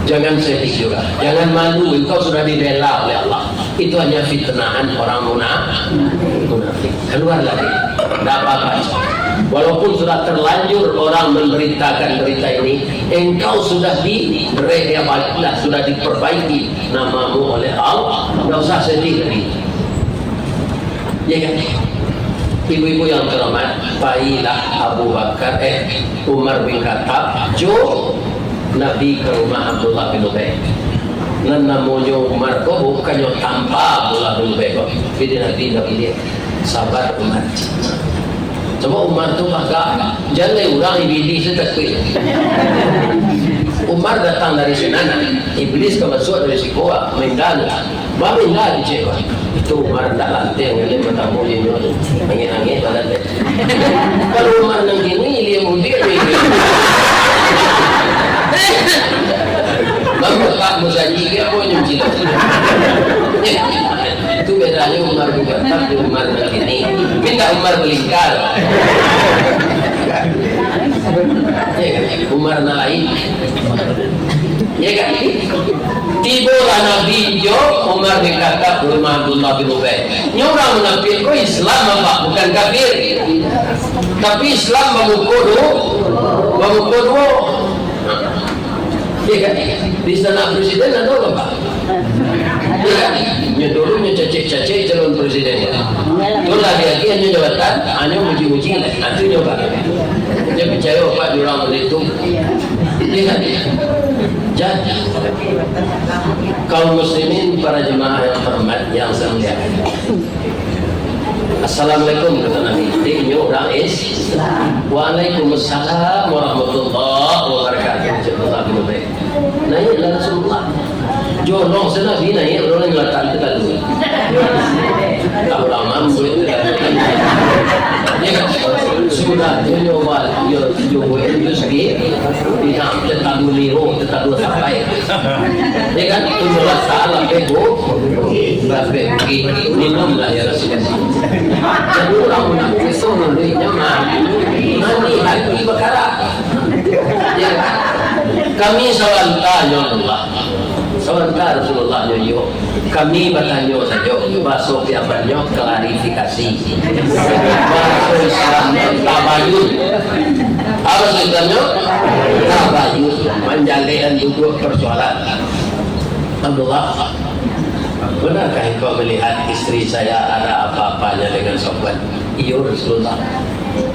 Jangan sedih juga, jangan malu, engkau sudah dibela oleh Allah. Itu hanya fitnahan orang munafik. Keluar lagi, tidak apa-apa. Walaupun sudah terlanjur orang memberitakan berita ini, engkau sudah sudah diperbaiki namamu oleh Allah. Tidak usah sedih lagi. Ya kan? Ibu-ibu yang terhormat, Failah Abu Bakar Umar bin Khattab Nabi ke rumah Abdullah bin Ubay. Dan namanya Umar kok bukannya tanpa Abdullah bin Ubay kok. Jadi Nabi tidak pilih sabar Umar. Coba Umar tu maka jangan orang iblis setakui. Umar datang dari sana, iblis kemasuk dari si goa, meninggal. Bawa meninggal di cewek. Itu Umar tak lantai yang dia bertamu di dunia. Angin-angin pada dia. Kalau Umar nang gini dia mudik dia. Bapak kamu saji dia pun yang cila. Itu bedanya Umar bin Khattab di Umar begini. Minta Umar melingkar. Umar lain. Ya kan? Tibalah Nabi Jo Umar bin Khattab di rumah Abdullah bin Ubay. Nyorang munafik ko Islam apa? Bukan kafir. Tapi Islam memukul. Ya kan? Di sana presiden ada apa Pak? Ya kan? Dulunya cacik-cacik calon presiden. Itu lagi hanya jabatan, hanya muji-muji. Itu nyoba. Dia percaya Pak diorang itu. Ya kan? Jadi kaum muslimin para jemaah yang hormat yang saya muliakan. Assalamualaikum kata Nabi. Dia orang Islam. Waalaikumsalam warahmatullahi wabarakatuh. Cepat bin Ubay. Naik lah Rasulullah. Jolong sana Nabi naik orang yang letak kita dulu. Tak lama boleh sudah nyoba itu sedih tidak tetap meniru tetap dua sampai ya kan itu jelas salah bego minum lah ya Rasulullah jadi orang menanggung itu nantinya mandi hati berkara ya kami sawanta Allah sawanta Rasulullah yo kami bertanya saja masuk di abanyo klarifikasi masuk Islam tabayun apa sebenarnya tabayun menjalin duduk persoalan Abdullah benarkah engkau melihat istri saya ada apa-apanya dengan sobat iya Rasulullah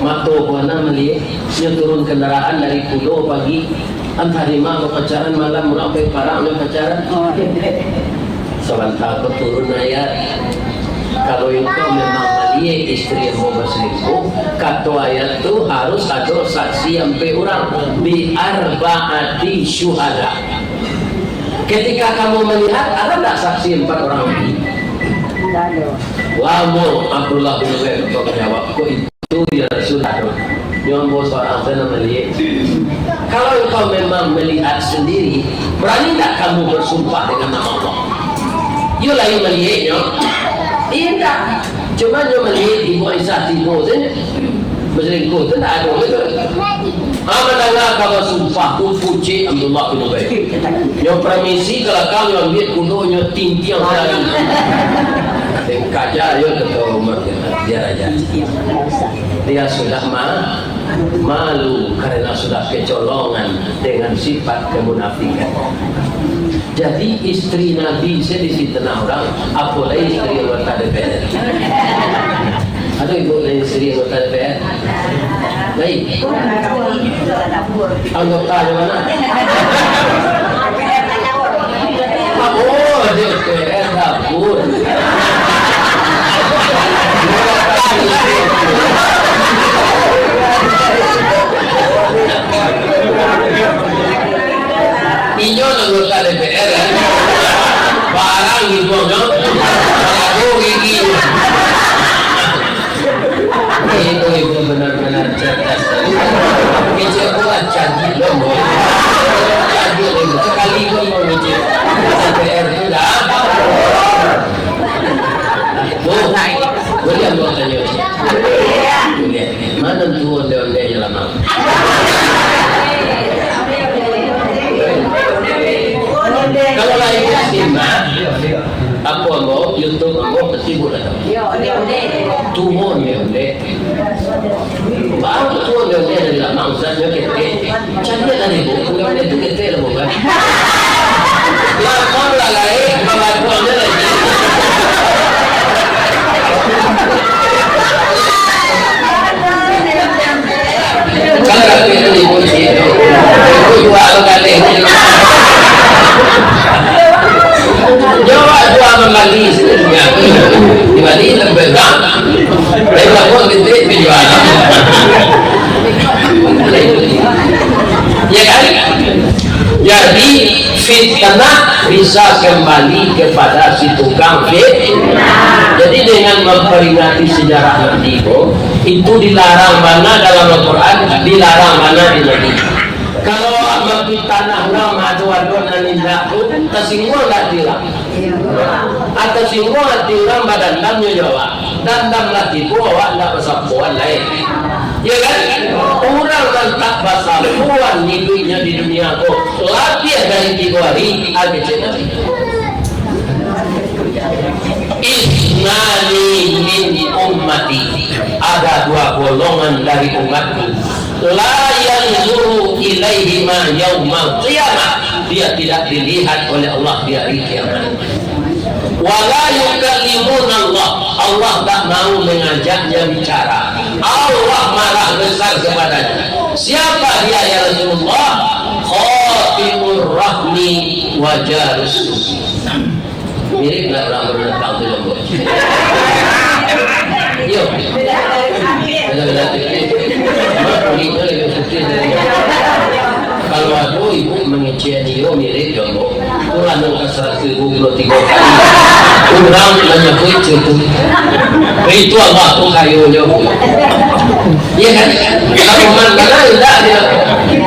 mato buana melihat dia turun kendaraan dari Pulau pagi antara lima pacaran malam sampai parang pacaran sebentar aku turun ayat kalau engkau memang melihat istri yang mau berselingkuh kata ayat itu harus ada saksi sampai orang bi'arba'ati syuhada ketika kamu melihat ada tak saksi 4 orang lagi lama Abdullah bin Ubay menjawab kok itu ya Rasulullah nyombo seorang sana melihat kalau engkau memang melihat sendiri berani tak kamu bersumpah dengan nama Allah you lain melihatnya iya tak cuma dia melihat ibu Aisyah tidur saja berselingkuh itu tak ada betul amanah kamu sumpah pun puji Abdullah bin Ubay yang permisi kalau kamu yang lihat kudonya tintiang sekali dan kajar dia ketua Umar dia raja dia sudah malu karena sudah kecolongan dengan sifat kemunafikan. Jadi istri Nabi saya difitnah orang, apalagi istri anggota DPR. Ada ibu istri anggota DPR? Baik. Anggota di mana? Oh, DPR dapur. Inyo anggota DPR barang gitu dong aku gigi itu benar-benar cerdas kecil buat canggih dong canggih itu sekali pun mau kecil DPR itu dah boleh anggotanya boleh mana tuh onde-ondenya lama kalau lagi simak apa mau YouTube mau kesibuk atau tuhon ya deh baru tuhon ya deh dari lama usahanya kete cari dari buku yang itu kete lah bukan lapor lah lagi pengakuannya lagi kalau kita di polisi itu dua kali Jawa dua membagi sebenarnya dibagi lebih banyak mereka pun gede penjualan ya kan jadi fitnah bisa kembali kepada si tukang fitnah jadi dengan memperingati sejarah Nabi itu dilarang mana dalam Al-Quran dilarang mana di Nabi kalau tanah orang adu-aduan anindak pun tersinggung tak tilang atau singgung tilang badan damnya Jawa dan dam lagi awak tak bersapuan lain ya kan orang yang tak bersapuan hidupnya di dunia ko latihan dari 3 hari ABC Nabi Isnani min ummati ada 2 golongan dari umatku la yanzuru ilaihima yaumal qiyamah dia tidak dilihat oleh Allah di hari kiamat wala yukallimuna Allah tak mau mengajaknya bicara Allah marah besar kepadanya siapa dia ya Rasulullah khatimur rahmi wa jarus mirip nggak orang bernetang di lembut yuk 33 kali kurang menyebut itu Allah tuh kayunya iya kan kalau mana tidak dia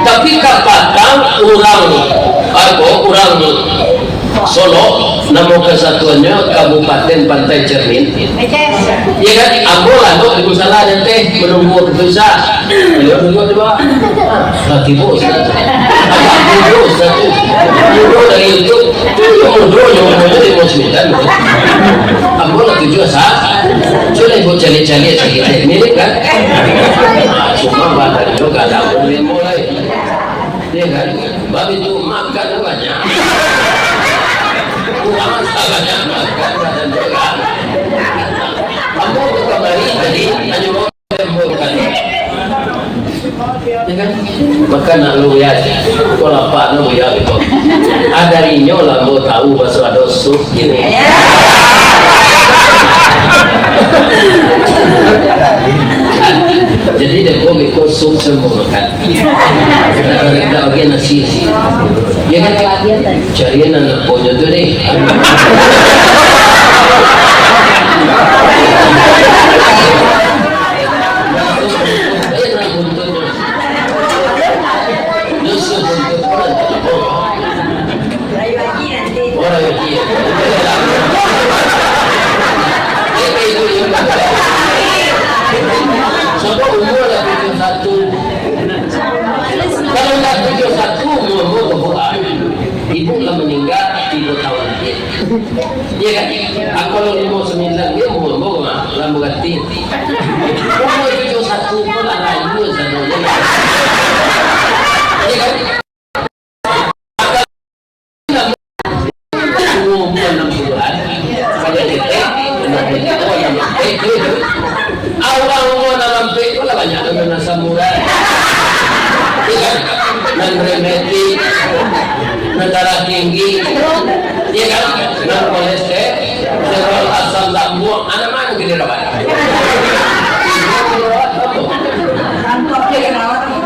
tapi kapatang orang Solo nama kesatuannya Kabupaten Pantai Cermin iya kan ambolan kok di salah dan teh menunggu keputusan menunggu coba lagi bos mundur dari itu mundur di Mosmitan ambolan tujuh sah sudah ikut cari-cari ini kan cuma badan juga ada mulai iya kan babi itu makan banyak kurang salahnya makan badan juga kamu kembali tadi hanya mau temburkan ya kan makan lalu ya kalau apa lalu ya itu ada rinyo lah mau tahu bahasa dosu ini jadi dia mau ikut sup semua kan kita bagi nasi ya kan carian anak punya tu ni ibu lah meninggal 3 tahun lagi iya kan kalau 59 dia mau lah ganti umur 71 pun lah ibu sebenarnya iya kan umur 60-an pada detik awal umur 60 itu lah banyak dengan samurai iya kan dan remedi darah tinggi dia kan dan kolesterol asam lambung anak mana gede rawat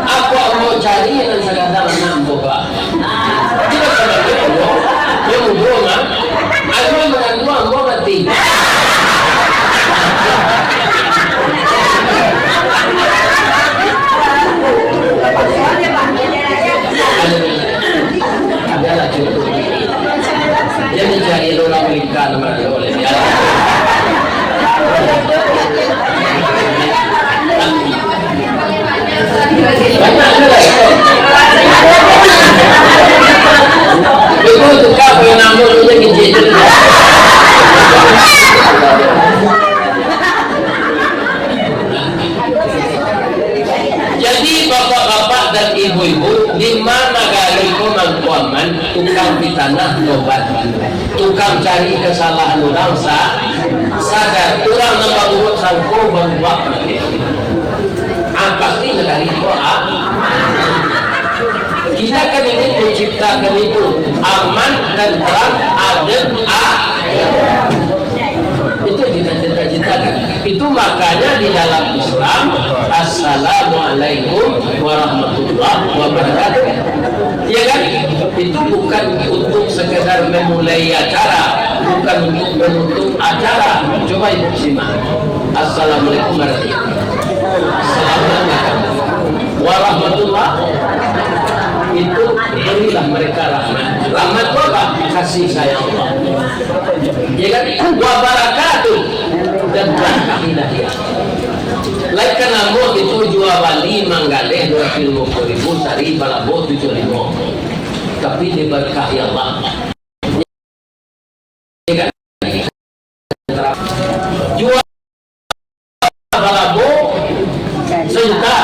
aku mau cari yang segala nambah pak tidak pada dia mau buang aku mengantuk mau mati dia mencari orang Amerika namanya oleh dia banyak juga itu tukar yang namanya kecil jadi bapak-bapak dan ibu-ibu di mana kali pemangkuaman tukang di tanah obat tukang cari kesalahan orang sadar orang nama urut sangko membuat pasti dari doa kita kan ingin menciptakan itu aman dan terang adem itu kita cita-citakan itu makanya di dalam Islam Assalamualaikum warahmatullahi wabarakatuh ya kan itu bukan untuk sekedar memulai acara bukan untuk menutup acara coba ibu simak Assalamualaikum warahmatullahi itu berilah mereka rahmat itu apa? Kasih sayang Allah ya kan wabarakatuh dan berkah hidayah lain kan ambo itu jual bali manggaleh 250.000 sari balabo 75 tapi diberkahi Allah ya kan jual balabo sejuta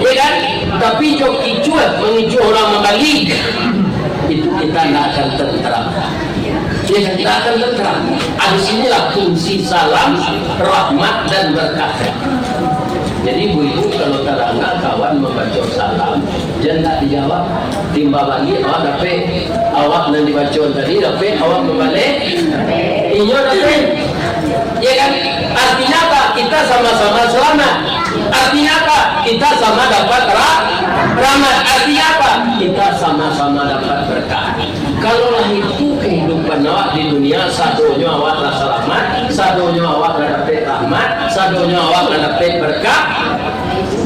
ya kan tapi jok icuat mengicu orang membalik itu kita tidak akan tentram ya kan kita akan tentram di sinilah fungsi salam rahmat dan berkah jadi ibu-ibu kalau terangga kawan membaca salam jangan tak dijawab timba lagi awak dapat awak dan dibaca tadi dapat awak membalik inyo dapat ya kan artinya apa kita sama-sama selamat artinya apa kita sama dapat rahmat artinya apa kita sama-sama dapat berkah kalaulah itu kehidupan doakan awak di dunia sadonya awak lah selamat, sadonya awak lah dapat rahmat, sadonya awak lah dapat berkah,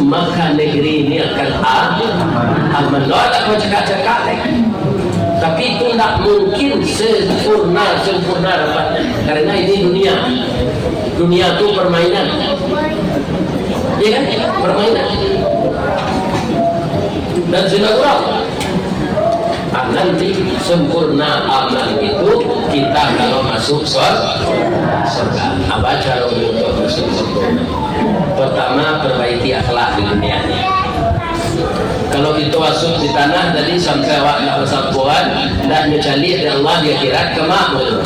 maka negeri ini akan aman. Doa tak kau cakap-cakap tapi itu tak mungkin sempurna dapatnya, karena ini dunia itu permainan, ya kan, permainan dan sinagurau. Nanti sempurna amal itu kita kalau masuk surga. Apa cara untuk masuk sempurna? Pertama, perbaiki akhlak di dunia ini. Kalau itu masuk di tanah tadi sampai awak nak persatuan dan mencari dari Allah dia kira kemakmur.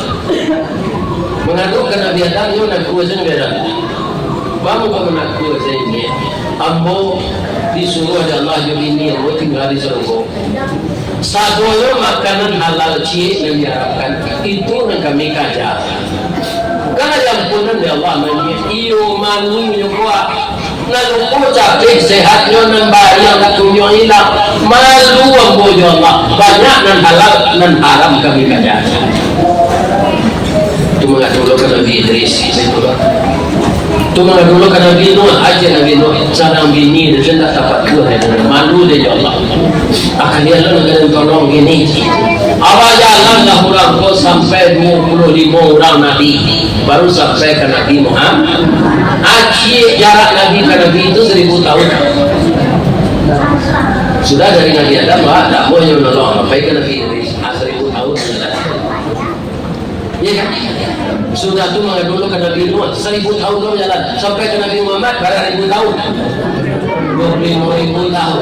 Mengaku kena biadang yo nak kuasan biadang. Kamu kau nak kuasan ini. Ambo disuruh oleh Allah yo ini ambo tinggal di surga. Sadoyo makanan halal cik yang diharapkan itu yang kami kajar. Karena yang punan ya Allah nanya iyo manu nyukwa nalungku capek sehatnya nan bayang tunyo hilang malu ambo ya Allah banyak nan halal nan haram kami kajar. Itu mengadulu ke Nabi Idris itu mengadulu ke Nabi Nuh aja Nabi Nuh sarang bini dia tak dapat kuat malu dia ya Allah akan dia lalu dengan tolong ini awal jalan dah orang kau sampai 25 orang Nabi baru sampai ke Nabi Muhammad. Akhir jarak Nabi ke Nabi itu 1000 tahun. Sudah dari Nabi Adam tak boleh menolong sampai ke Nabi Idris 1000 tahun sudah. Ya kan? Sudah tu dulu ke Nabi Nuh 1000 tahun kau jalan sampai ke Nabi Muhammad berapa ribu tahun? 25.000 tahun.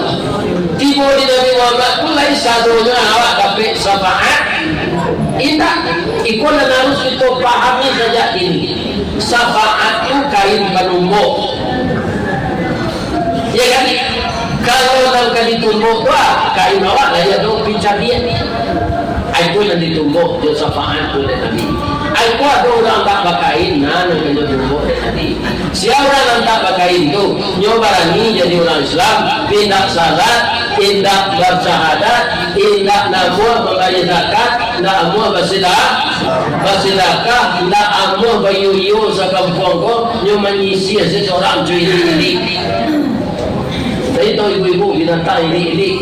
Tiba di Nabi Muhammad mulai sadonya awak dapat syafaat. Indah ikut dan harus kita pahami saja ini. Syafaat itu kain penumbuk. Ya kan? Kalau nak ditumbuk kain awak lah ya dong pincang dia. Aku yang ditumbuk dia syafaat oleh Nabi. Aku ada orang tak pakain nah yang ditumbuk oleh Nabi. Siapa orang tak pakain tu nyobarani jadi orang Islam, tidak salat, tidak bersyahadat, tidak namuah membayar zakat, tidak namuah bersedekah, tidak namuah bayuyu sakampung nyo menyisir seseorang cuy ini. Saya tahu ibu-ibu binatang ini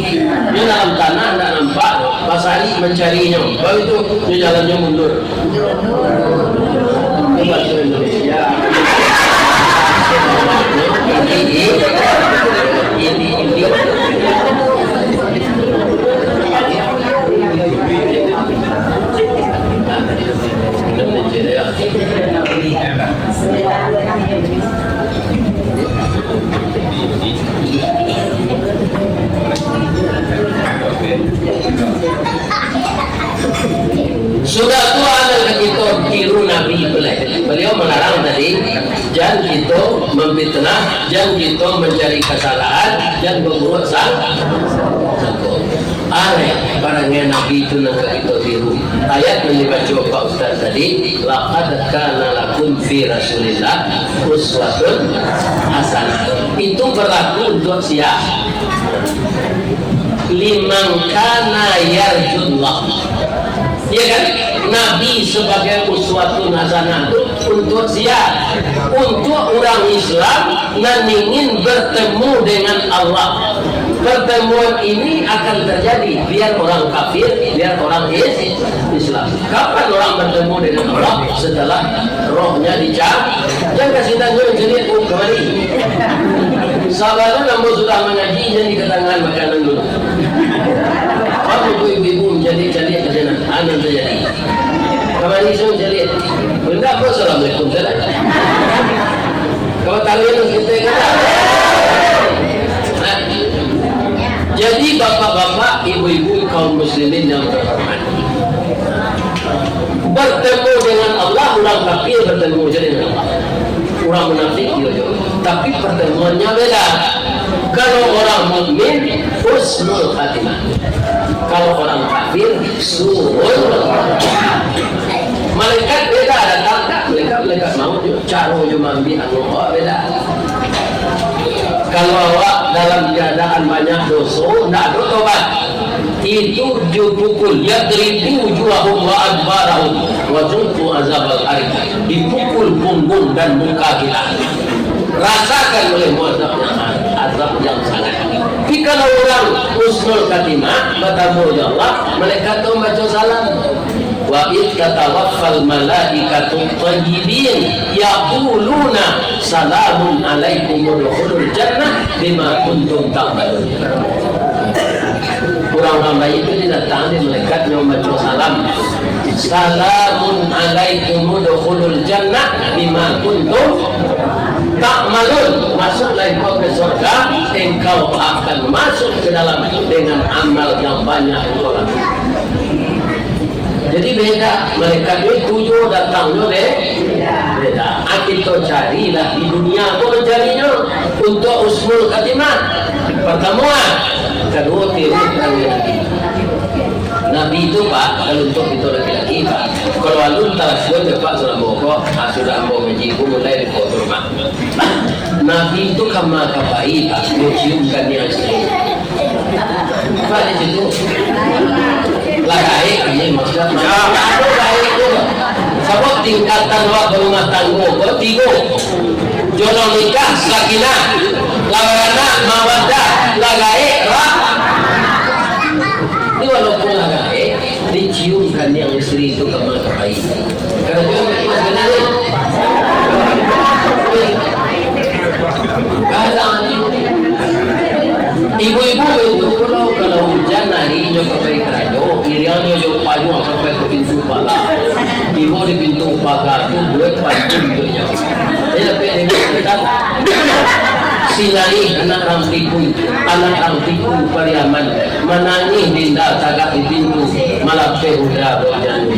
dia dalam tanah tidak nampak pasari mencarinya baru itu dia jalannya mundur bahasa Indonesia ini sudah tua ada kita tiru Nabi beliau melarang tadi jangan kita memfitnah, jangan kita mencari kesalahan, jangan berbuat salah. Aneh barangnya Nabi itu nak kita tiru. Ayat yang dibaca Pak Ustaz tadi, laqad kana lakum fi Rasulillah uswatun hasanah. Itu berlaku untuk siapa? Liman kana yarjullah. Ya kan? Nabi sebagai uswatun hasanah itu untuk siapa? Untuk orang Islam yang ingin bertemu dengan Allah. Pertemuan ini akan terjadi biar orang kafir, biar orang Islam. Kapan orang bertemu dengan Allah? Setelah rohnya dicabut. Jangan kasih tanya jenis kembali. Sahabatnya namun sudah mengaji jadi ketangan makanan dulu. Apa ibu-ibu menjadi kerjaan anak terjadi. Kemarin saya jadi benda apa? Assalamualaikum. Kalau kalian kita kata. Jadi bapak-bapak, ibu-ibu kaum muslimin yang terhormat, bertemu dengan Allah, orang kafir bertemu dengan Allah, orang munafik juga. Tapi pertemuannya beda. Kalau orang mukmin husnul khatimah, kalau orang kafir suul. Malaikat beda datang tak? Malaikat mau cara cuma ambil Allah beda. Kalau awak dalam keadaan banyak dosa, tidak ada tobat. itu dipukul, yadribu wujuhahum wa adbarahum wa zuqu azabal harim, dipukul punggung dan muka kita, rasakan oleh azab yang sangat. Tapi kalau orang husnul khatimah bertemu Allah, malaikat itu baca salam. Wa id tatawaffal malaikatu thayyibin yaquluna salamun alaikum udkhulul jannah bima kuntum ta'malun. Orang baik itu didatangi malaikat yang baca salam. Salamun alaikum udkhulul jannah bima kuntum ta'malun. Masuklah engkau ke surga, engkau akan masuk ke dalam dengan amal yang banyak engkau lakukan. Jadi beda, mereka ini tujuh datangnya beda. Kita carilah di dunia, kau mencarinya untuk husnul khatimah, pertemuan. Kedua tiru laki-laki. Nabi itu Pak, kalau untuk itu laki-laki Pak, kalau alun talasyon Pak sudah boko, sudah mau menjibu mulai di foto rumah. Nabi itu kama kapai Pak, menciumkan yang istri. Pak di situ. Lagai ini maksudnya lagai itu sebab tingkatan waktu rumah tangga bertiga jodoh nikah sakinah lawana mawaddah lagai ini walaupun lagai diciumkan yang istri itu kemana baik karena dia sebenarnya ibu-ibu itu kalau hujan hari nyo pakai kerajo, iriannya nyo payung sampai ke pintu pagar. Ibu di pintu pagar tu buat payung dia. Jadi kita sinari anak ramtiku pariaman menangis dinda tagak di pintu malah pehudra berjalan.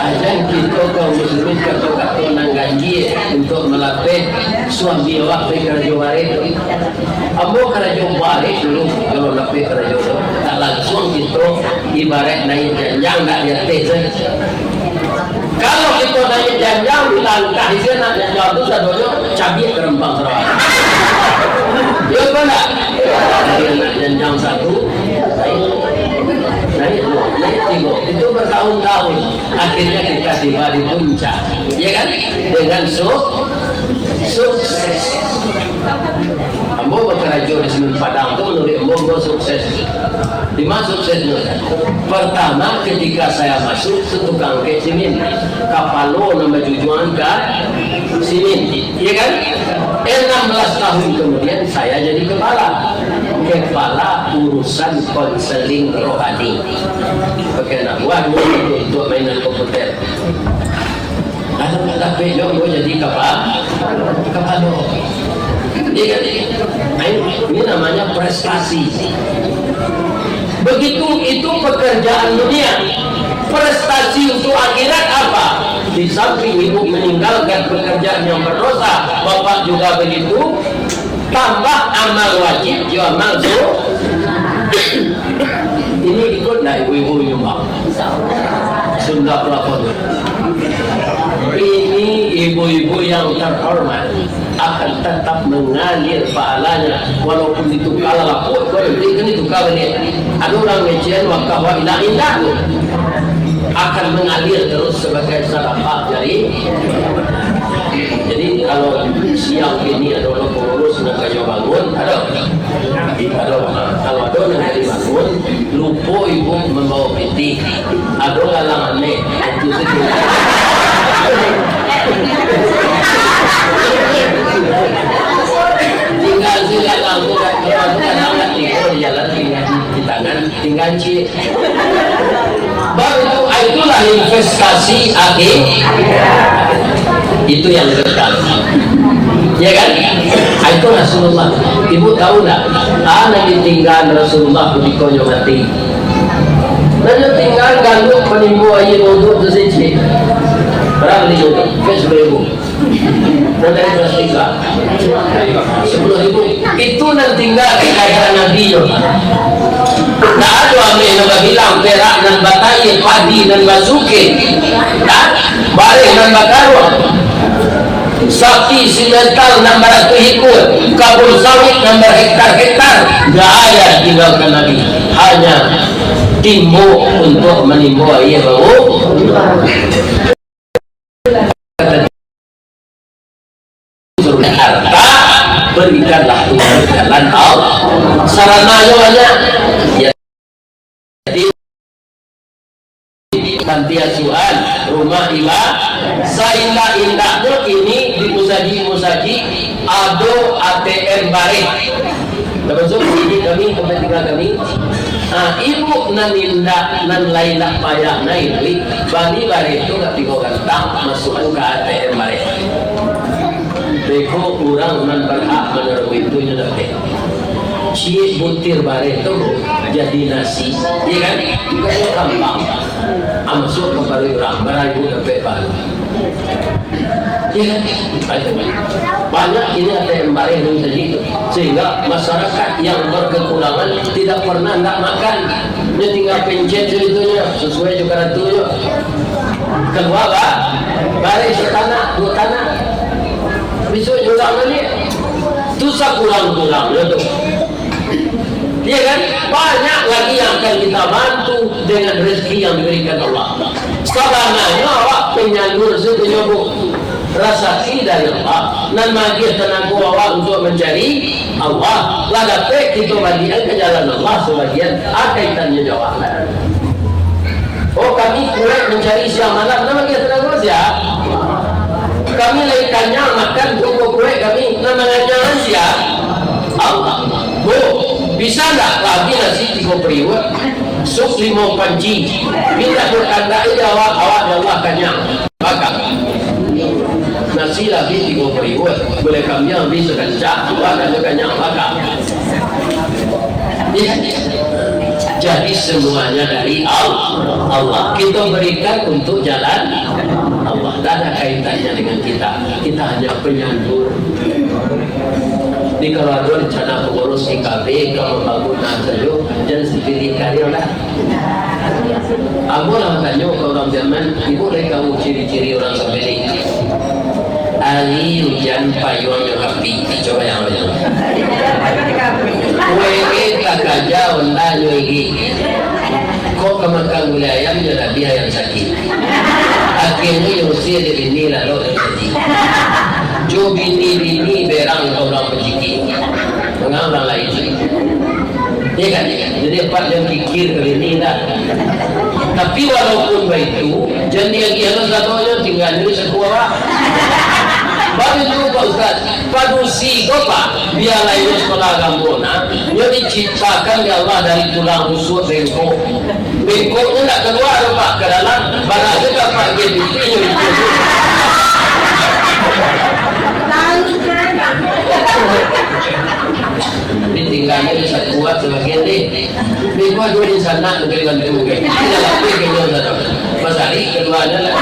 Ajan kita kaum muslimin kata nangganji untuk melatih suami awak pergi kerja waris. Ambo kerja waris dulu kalau lapih kerja itu tak langsung kita ibarat naik janjang tak ngerti. Kalau kita naik janjang dilangkah itu nak janjang itu sadonya cabai kerempang terawat. Ya benar. Naik janjang satu naik tiga itu bertahun-tahun akhirnya kita tiba di puncak ya kan dengan sukses. Ambo bekerja di Semen Padang itu menurut Ambo sukses. Di mana suksesnya? Pertama ketika saya masuk setukang ke simen kapalo nama tujuan ke simen ya kan 16 tahun kemudian saya jadi kepala urusan konseling rohani. Pakai nak buat untuk mainan komputer. Ada pejok gue jadi kepala. Ini namanya prestasi. Begitu itu pekerjaan dunia. Prestasi untuk akhirat apa? Di samping ibu meninggalkan pekerjaan yang berdosa, bapak juga begitu. Tambah amal wajib, jual amal ini ikut dah ibu-ibu nyumbang Sunda pelapor. Ini ibu-ibu yang terhormat akan tetap mengalir pahalanya walaupun itu kalah lapor itu kalah dia ada orang ngecen wakawah indah akan mengalir terus sebagai sadaqah jadi kalau siang ini ada orang pengurus nak kayu bangun ada kalau ada yang dari bangun lupa ibu membawa peti ada galangan ni itu saja. Tinggal sila lampu kalau kadang tinggal di jalan di tangan tinggal cik baru itulah investasi akhir itu yang kekal ya kan itu Rasulullah. Ibu tahu tak Nabi tinggal Rasulullah ketika dia mati Nabi tinggal ganduk menimbu air untuk tu siji Berapa nih itu? Ke 10.000. Dan dari kelas 3 10.000. Itu nanti tinggal kekayaan Nabi yo. Nah ada ambil yang bilang perak dan batayi, padi dan basuke, bareng dan bakarwa, sapi simental dan baraku ikut, kabul sawit dan berhektar-hektar. Gak ada tinggalkan Nabi, hanya timbu untuk menimbu air bau. Harta berikanlah untuk jalan Allah. Sarananya banyak. Ya, jadi panti asuhan, rumah ibadah, seindah-indahnya ini di musaji ada ATM bareng. Termasuk ini kami kepentingan kami. Ibu nan indah nan lailah payah naik bani bareng itu nggak digantang masukkan ke ATM bareng. Beko kurang nan berhak menerima itu nanti. Si butir bare itu jadi nasi, iya kan? Juga gampang. Masuk ke baru orang berayu sampai baru. Iya kan? Banyak ini ada yang bare yang tadi sehingga masyarakat yang berkekurangan tidak pernah nggak makan. Dia tinggal pencet itunya sesuai juga ratunya. Keluar pak, bare setanah, dua tanah. Besok juga ni tu kurang-kurang tu. Ya kan? Banyak lagi yang akan kita bantu dengan rezeki yang diberikan Allah. Sebenarnya awak penyalur sepenyobok rezeki dari Allah dan bagi tenaga awak untuk mencari Allah. Lagapek kita bagian ke jalan Allah sebagian kaitannya jawab. Oh kami kuat mencari siang malam, nama kita tenaga siap. Kami laikannya makan buku kue kami namanya jalan siap Allah. Bu, bisa tak lagi nasi 3 periwet sup 5 panci minta berkanda ini awak Allah kenyang makan nasi lagi 3 periwet boleh kami ambil sekencang awak kenyang makan. Jadi semuanya dari Allah. Kita berikan untuk jalan Allah. Tak ada kaitannya dengan kita. Kita hanya penyalur. Ini kalau ada rencana pengurus IKB, kalau bangunan saja, jangan sepilih karya lah. Aku lah tanya ke orang zaman, ibu boleh kamu ciri-ciri orang sepilih. Ali hujan payung yang api. Coba yang lain. Kue tak kaja onda nyuigi. Kok kemakang wilayah menjadi dia yang sakit. Akhirnya yang usia di bini lalu terjadi. Jo bini berang orang pejiki. Mengambil lain. Ya kan? Jadi apa yang pikir ke bini lah. Tapi walaupun begitu, jangan dia kira satunya tinggal di sekolah. Baru itu Pak Ustaz, padusi Pak, biar lain sekolah gambona, dia diciptakan ya Allah dari tulang rusuk bengkok. Bengkoknya tak keluar Pak ke dalam, barang juga Pak gitu. Ditinggalnya bisa kuat sebagian deh. Bengkok dua di sana negeri bantu mungkin. Tidak lagi kenyal satu. Mas Ali keduanya lah.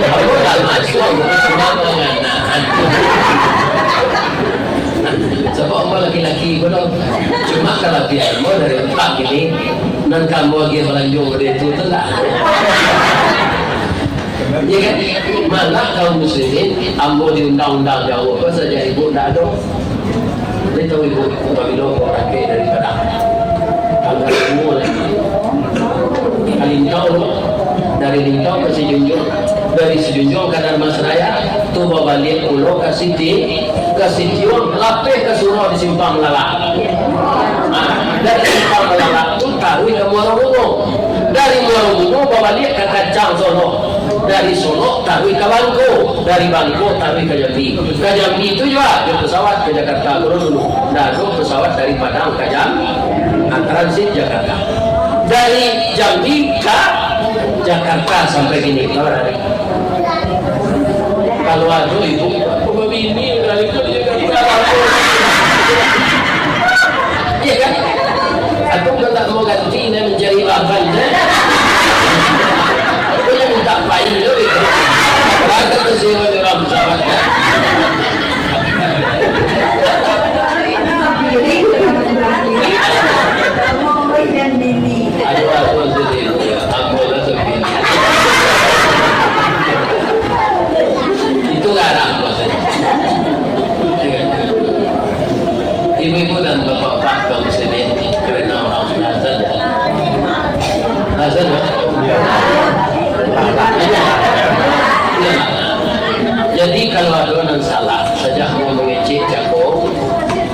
Aku tak masuk semua mengenaan. Sebab apa laki-laki bodoh. Cuma kalau biarmu dari Pak ini dan kamu lagi melanjut dari itu lah. Ya kan? Mana kaum muslimin ambo di undang-undang jauh apa saja ibu tak ada. Kita tahu ibu pemilu orang kaya dari Padang. Tanggal semua lagi. Kalintau dari Lintau ke Sejunjung, dari Sejunjung ke Darmasraya, tu balik pulau ke Sitiun, lapeh ke Surau di Simpang Lala. Dari Simpang Lala tu taruh ke Muarabungo, dari Muarabungo balik ke Kacang Solo, dari Solo taruh ke Bangko, dari Bangko taruh ke Jambi. Ke Jambi itu juga ada pesawat ke Jakarta dulu, lalu pesawat dari Padang ke Jambi, transit Jakarta. Dari Jambi ke Jakarta sampai gini kalau ada ibu begini dari itu Jakarta iya kan aku tak mau ganti dan mencari lahan aku yang minta saja mau mengecek cakong.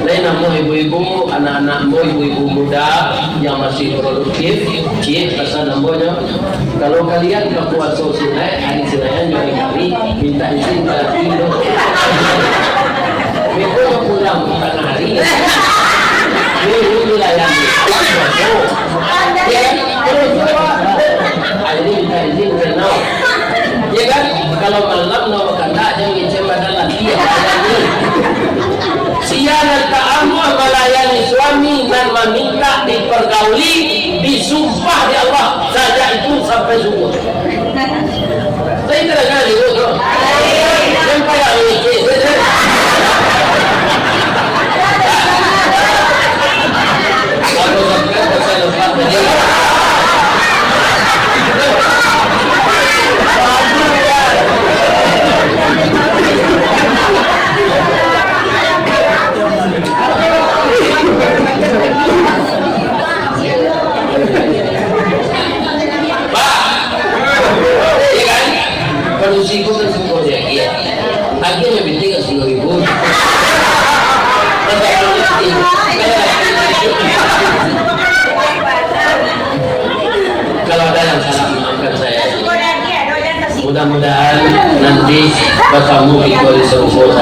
Lain namu ibu-ibu, anak-anakmu, ibu-ibu muda yang masih produktif, cik pesan namanya. Kalau kalian ke puasa Sinai, hari Senin jangan kali minta izin ke Indo. Mereka pulang tengah hari. Ini wilayah ni. Ya, ini minta izin ke Nau. Ya kan? Kalau malam Nau kata jangan ngecek badan lagi ya. Siaran ta'amul melayani suami dan meminta dipergauli, disumpah di Allah saja itu sampai subuh. Saya tidak ada itu, sampai hari ini. Kalau sampai saya lepas dari Panusiku kan semua dia. Akhirnya penting kan 10.000. Kalau ada yang salah maafkan saya. Mudah-mudahan nanti bertemu di koalisi rumput.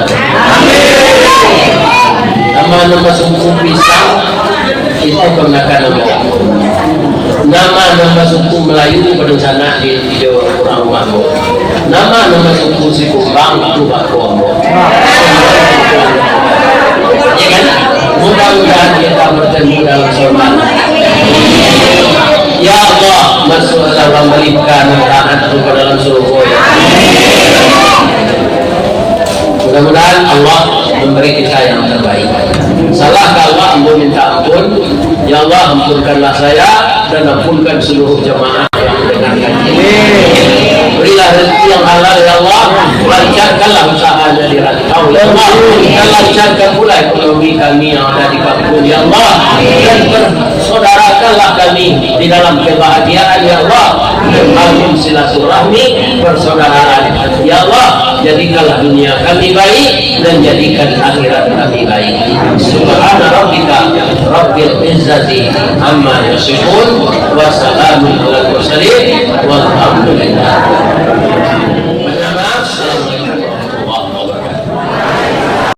Nama-nama suku pisang itu kenakan nama suku Melayu berencana di Jawa Timur. Nama suku Sikumbang itu Bakomo. Ya kan? Mudah-mudahan kita bertemu dalam sholat. Ya Allah, masuk dalam berikan taat ke dalam surga. Mudah-mudahan Allah memberi kita yang terbaik. Salah Allah, Allah minta ampun. Ya Allah, ampunkanlah saya dan ampunkan seluruh jemaah yang mendengarkan ini. Berilah rezeki yang halal ya Allah, lancarkanlah usahanya di rantau ya Allah, dan lancarkan pula ekonomi kami yang ada di kampung ya Allah, dan bersaudarakanlah kami di dalam kebahagiaan ya Allah, membangun silaturahmi persaudaraan ya Allah. Jadikanlah dunia kami baik dan jadikan akhirat kami baik. Subhana rabbika rabbil izzati amma yasifun wa salamun alal mursalin.